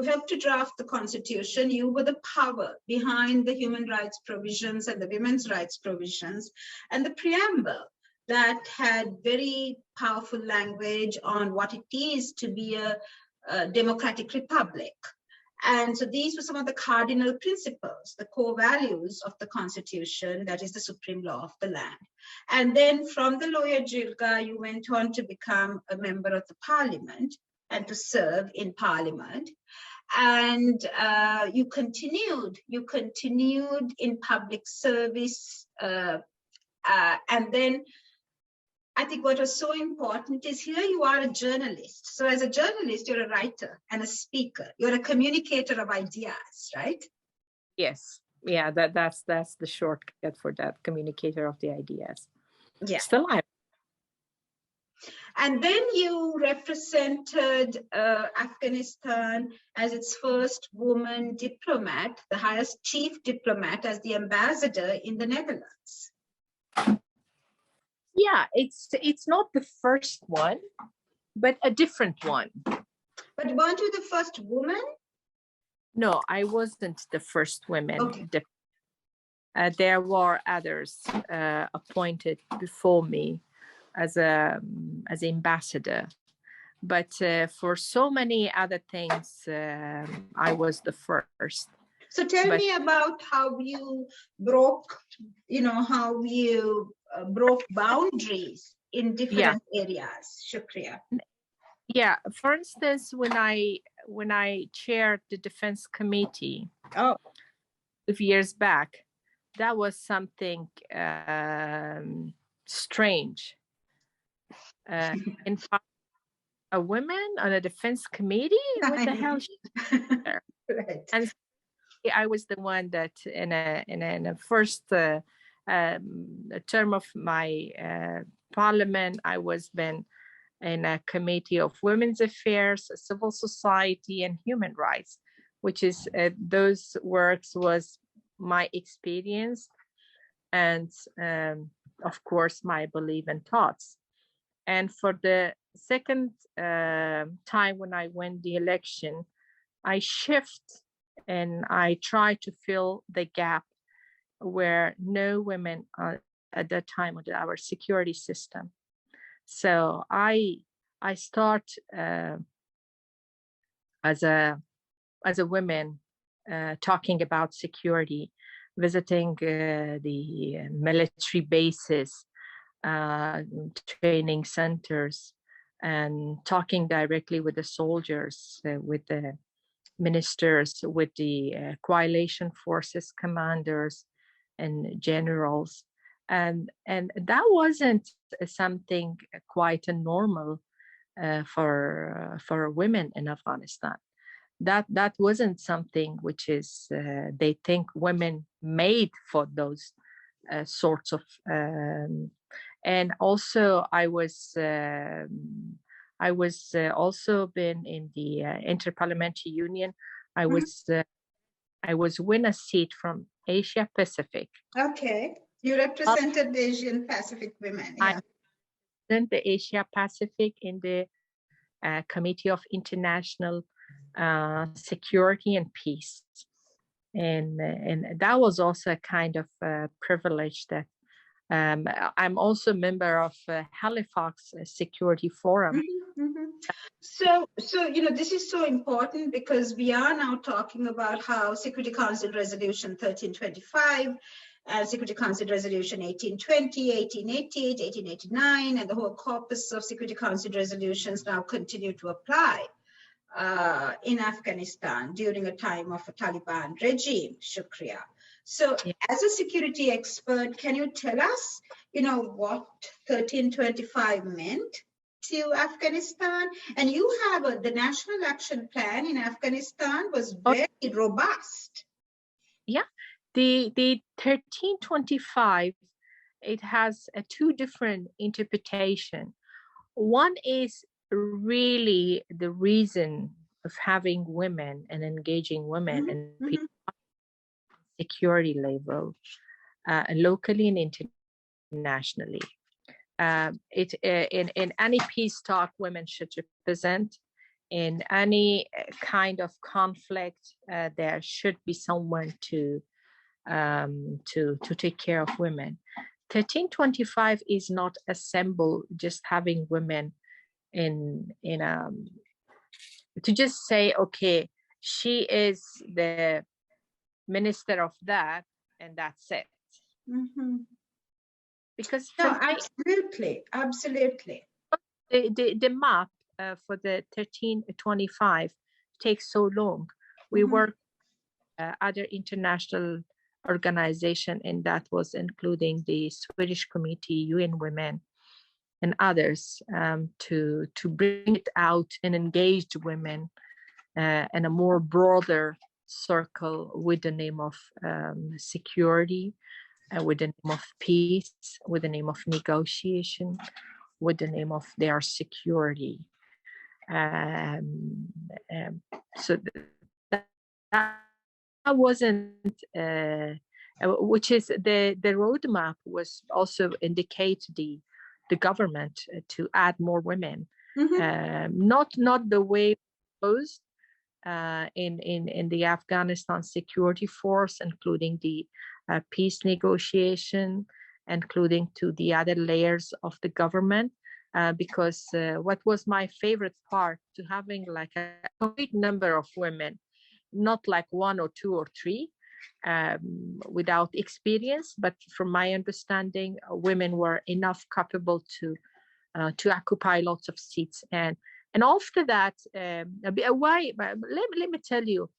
helped to draft the constitution. You were the power behind the human rights provisions and the women's rights provisions and the preamble that had very powerful language on what it is to be a democratic republic. And so these were some of the cardinal principles, the core values of the Constitution, that is the supreme law of the land. And then from the Loya Jirga, you went on to become a member of the parliament and to serve in parliament. And you continued in public service. And then I think what was so important is here you are a journalist. So as a journalist, you're a writer and a speaker. You're a communicator of ideas, right? Yes. Yeah, that's the shortcut for that, communicator of the ideas. Yeah. Still alive. And then you represented Afghanistan as its first woman diplomat, the highest chief diplomat, as the ambassador in the Netherlands. Yeah, it's not the first one, but a different one. But weren't you the first woman? No, I wasn't the first woman. Okay. There were others appointed before me as ambassador, but for so many other things, I was the first. So tell me about how you broke, broke boundaries in different areas, Shukria. Yeah, for instance, when I chaired the defense committee a few years back, that was something strange. In fact, a woman on a defense committee? What the hell? Right. And I was the one that in a first term of my parliament, I was been in a committee of women's affairs, civil society, and human rights, which is those works was my experience and of course my belief and thoughts. And for the second time when I won the election, I shift and I try to fill the gap where no women at that time of our security system. So I start as a woman talking about security, visiting the military bases, training centers, and talking directly with the soldiers, with the ministers, with the coalition forces commanders and generals. And that wasn't something quite a normal for women in Afghanistan. That wasn't something which is they think women made for those sorts of. And also, I was also been in the Interparliamentary Union. I was win a seat from Asia Pacific. Okay, you represented the Asian Pacific women. Yeah. I represent the Asia Pacific in the Committee of International Security and Peace, and that was also a kind of privilege that. I'm also a member of Halifax Security Forum. Mm-hmm, mm-hmm. So this is so important because we are now talking about how Security Council Resolution 1325 and Security Council Resolution 1820, 1888, 1889, and the whole corpus of Security Council resolutions now continue to apply in Afghanistan during a time of a Taliban regime, Shukria. So as a security expert, can you tell us, what 1325 meant to Afghanistan? And you have the National Action Plan in Afghanistan was very robust. Yeah, the 1325, it has two different interpretation. One is really the reason of having women and engaging women in security level, locally and internationally. In any peace talk, women should represent. In any kind of conflict, there should be someone to take care of women. 1325 is not a symbol just having women in to just say, okay, she is the minister of that, and that's it. Because No, from absolutely. the map for the 1325 takes so long. We work other international organization, and that was including the Swedish Committee, UN Women, and others, to bring it out and engage women in a more broader circle with the name of security, with the name of peace, with the name of negotiation, with the name of their security. So that wasn't, which is the roadmap was also indicate the government to add more women, not the way proposed in the Afghanistan security force, including the peace negotiation, including to the other layers of the government, because what was my favorite part, to having like a complete number of women, not like one or two or three without experience, but from my understanding, women were enough capable to occupy lots of seats. And after that, why? Let me tell you,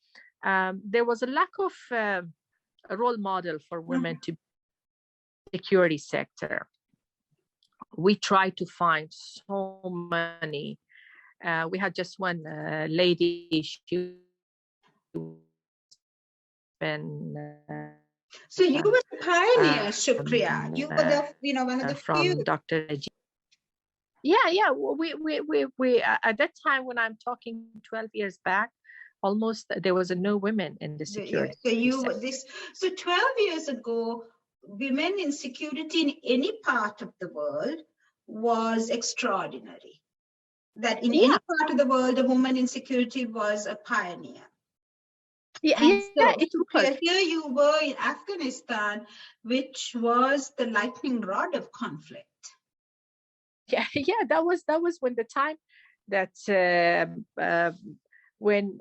there was a lack of a role model for women to security sector. We tried to find so many. We had just one lady. She been. So you were the pioneer, Shukria. You were one of the from few. Dr. Yeah. We at that time, when I'm talking 12 years back, almost there was no women in the security. So 12 years ago, women in security in any part of the world was extraordinary. That in any part of the world, a woman in security was a pioneer. Here you were in Afghanistan, which was the lightning rod of conflict. Yeah, that was when the time that when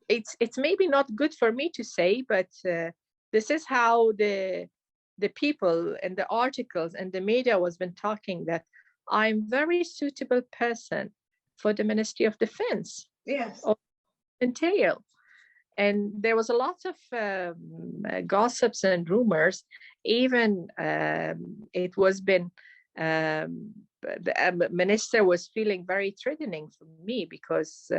it's maybe not good for me to say, but this is how the people and the articles and the media was been talking, that I'm very suitable person for the Ministry of Defense. Yes. Or entail. And there was a lot of gossips and rumors. Even it was been the minister was feeling very threatening for me, because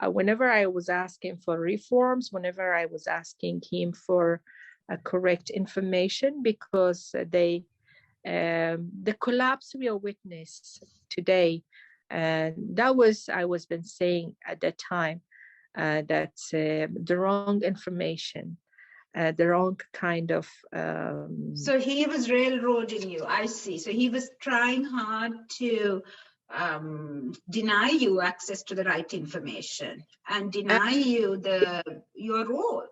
whenever I was asking for reforms, whenever I was asking him for correct information, because the collapse we are witness today, that was, I was been saying at that time, that the wrong information, the wrong kind of. So he was railroading you. I see. So he was trying hard to deny you access to the right information and deny you your role.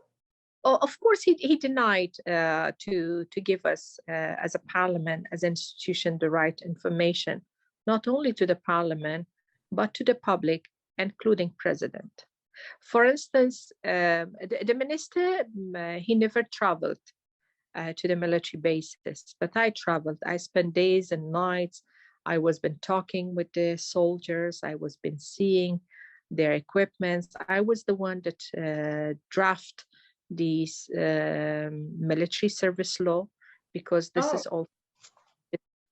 Oh, of course, he denied to give us as a parliament, as an institution, the right information, not only to the parliament, but to the public, including president. For instance, the minister, he never traveled to the military bases, but I traveled. I spent days and nights. I was been talking with the soldiers. I was been seeing their equipments. I was the one that draft these military service law, because this is all.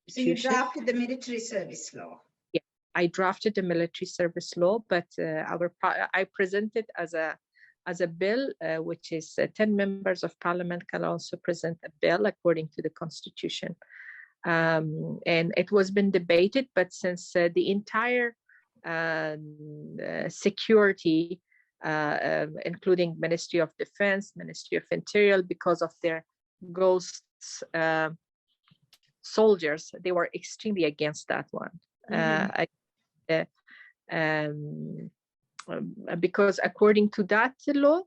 So you drafted the military service law. Yeah, I drafted the military service law, but I presented as a bill, which is 10 members of parliament can also present a bill according to the constitution. And it was been debated, but since the entire security, including Ministry of Defense, Ministry of Interior, because of their ghosts soldiers, they were extremely against that one. Because according to that law,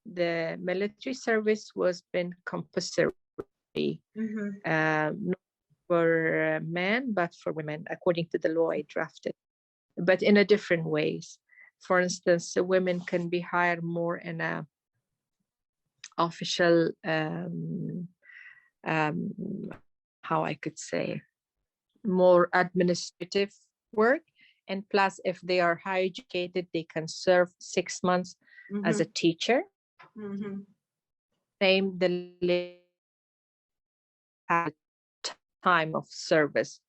the military service was been compulsory, not for men, but for women, according to the law I drafted, but in a different ways. For instance, women can be hired more in a official, how I could say, more administrative work. And plus, if they are high educated, they can serve 6 months as a teacher. Same the time of service.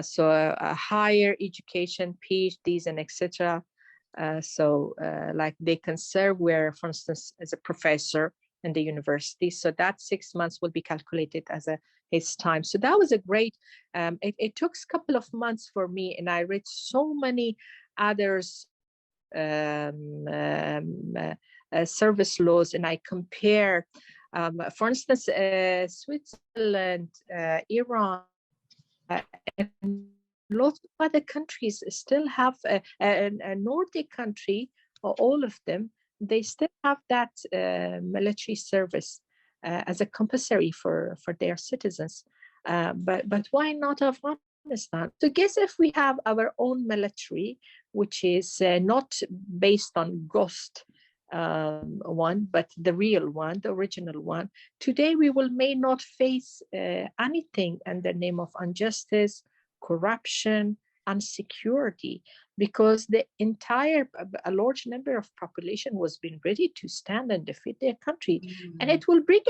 So a higher education, PhDs and etc. Like they can serve where, for instance, as a professor in the university. So that 6 months will be calculated as his time. So that was a great, it took a couple of months for me, and I read so many others service laws, and I compare, for instance, Switzerland, Iran, and lots of other countries still have a Nordic country, or all of them, they still have that military service as a compulsory for their citizens. But why not Afghanistan? So guess if we have our own military, which is not based on ghost one, but the real one, the original one, today we may not face anything in the name of injustice, corruption, insecurity, because a large number of population was being ready to stand and defend their country. And it will bring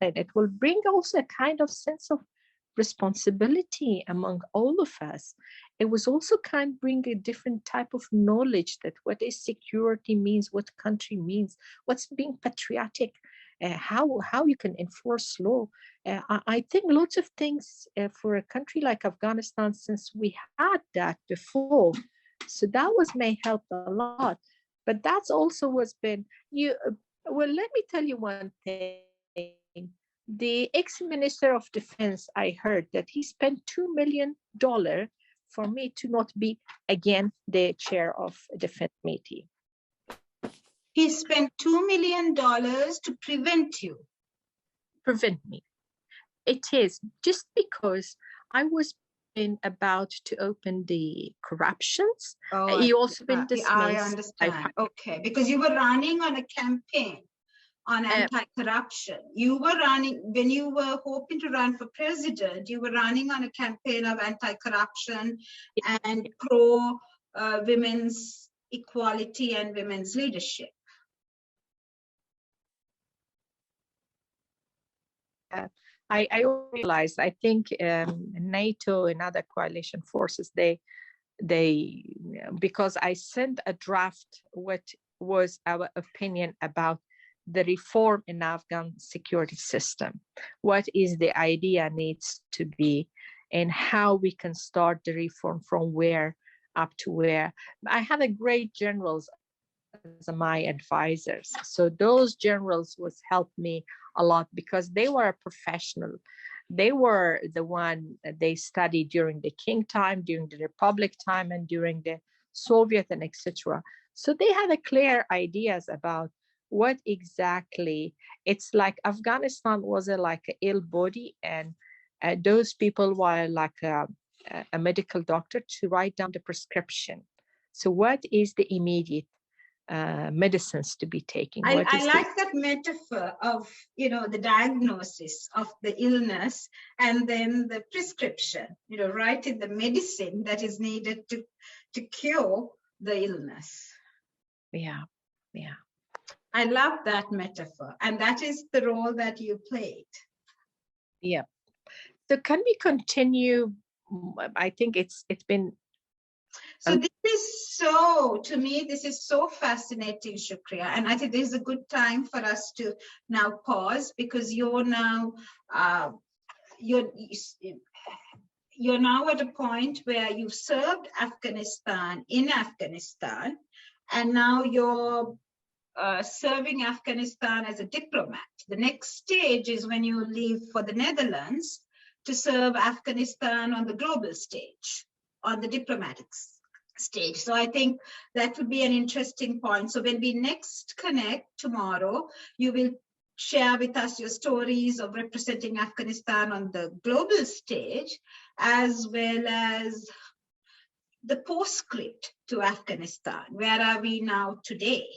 it will bring also a kind of sense of responsibility among all of us. It was also kind of bring a different type of knowledge that what is security means, what country means, what's being patriotic, how you can enforce law. I think lots of things for a country like Afghanistan, since we had that before, so that may help a lot. But that's also what's been well, let me tell you one thing. The ex-minister of defense, I heard that he spent $2 million for me to not be again the chair of defense committee. He spent $2 million to prevent you. Prevent me. It is just because I was about to open the corruptions. You also been dismissed. I understand. Okay, because you were running on a campaign on anti-corruption. You were running, when you were hoping to run for president, you were running on a campaign of anti-corruption and pro women's equality and women's leadership. I realized, I think NATO and other coalition forces, they because I sent a draft what was our opinion about the reform in Afghan security system, what is the idea needs to be, and how we can start the reform from where up to where. I had a great generals as my advisors, so those generals was helped me a lot because they were a professional. They were the one they studied during the King time, during the Republic time, and during the Soviet and etc. So they had a clear ideas about what exactly. It's like Afghanistan was like an ill body, and those people were like a medical doctor to write down the prescription. So what is the immediate medicines to be taken? I like that metaphor of, the diagnosis of the illness and then the prescription, writing the medicine that is needed to cure the illness. Yeah. I love that metaphor, and that is the role that you played. Yeah. So can we continue? I think it's been. So to me, this is so fascinating, Shukria. And I think this is a good time for us to now pause, because you're now at a point where you've served in Afghanistan, and now you're serving Afghanistan as a diplomat. The next stage is when you leave for the Netherlands to serve Afghanistan on the global stage, on the diplomatic stage. So I think that would be an interesting point. So when we next connect tomorrow, you will share with us your stories of representing Afghanistan on the global stage, as well as the postscript to Afghanistan? Where are we now today?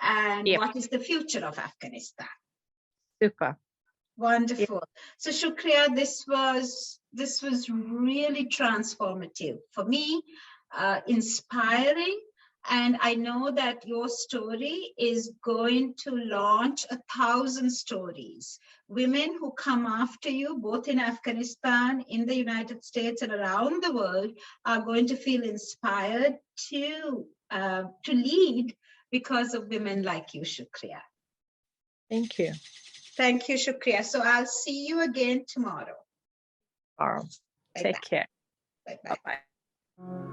And Yep. what is the future of Afghanistan? Super. Wonderful. So Shukriya, this was really transformative for me, inspiring. And I know that your story is going to launch 1,000 stories. Women who come after you, both in Afghanistan, in the United States, and around the world, are going to feel inspired to lead because of women like you, Shukriya. Thank you. Thank you, Shukriya. So I'll see you again tomorrow. Take care. Bye-bye. Bye-bye.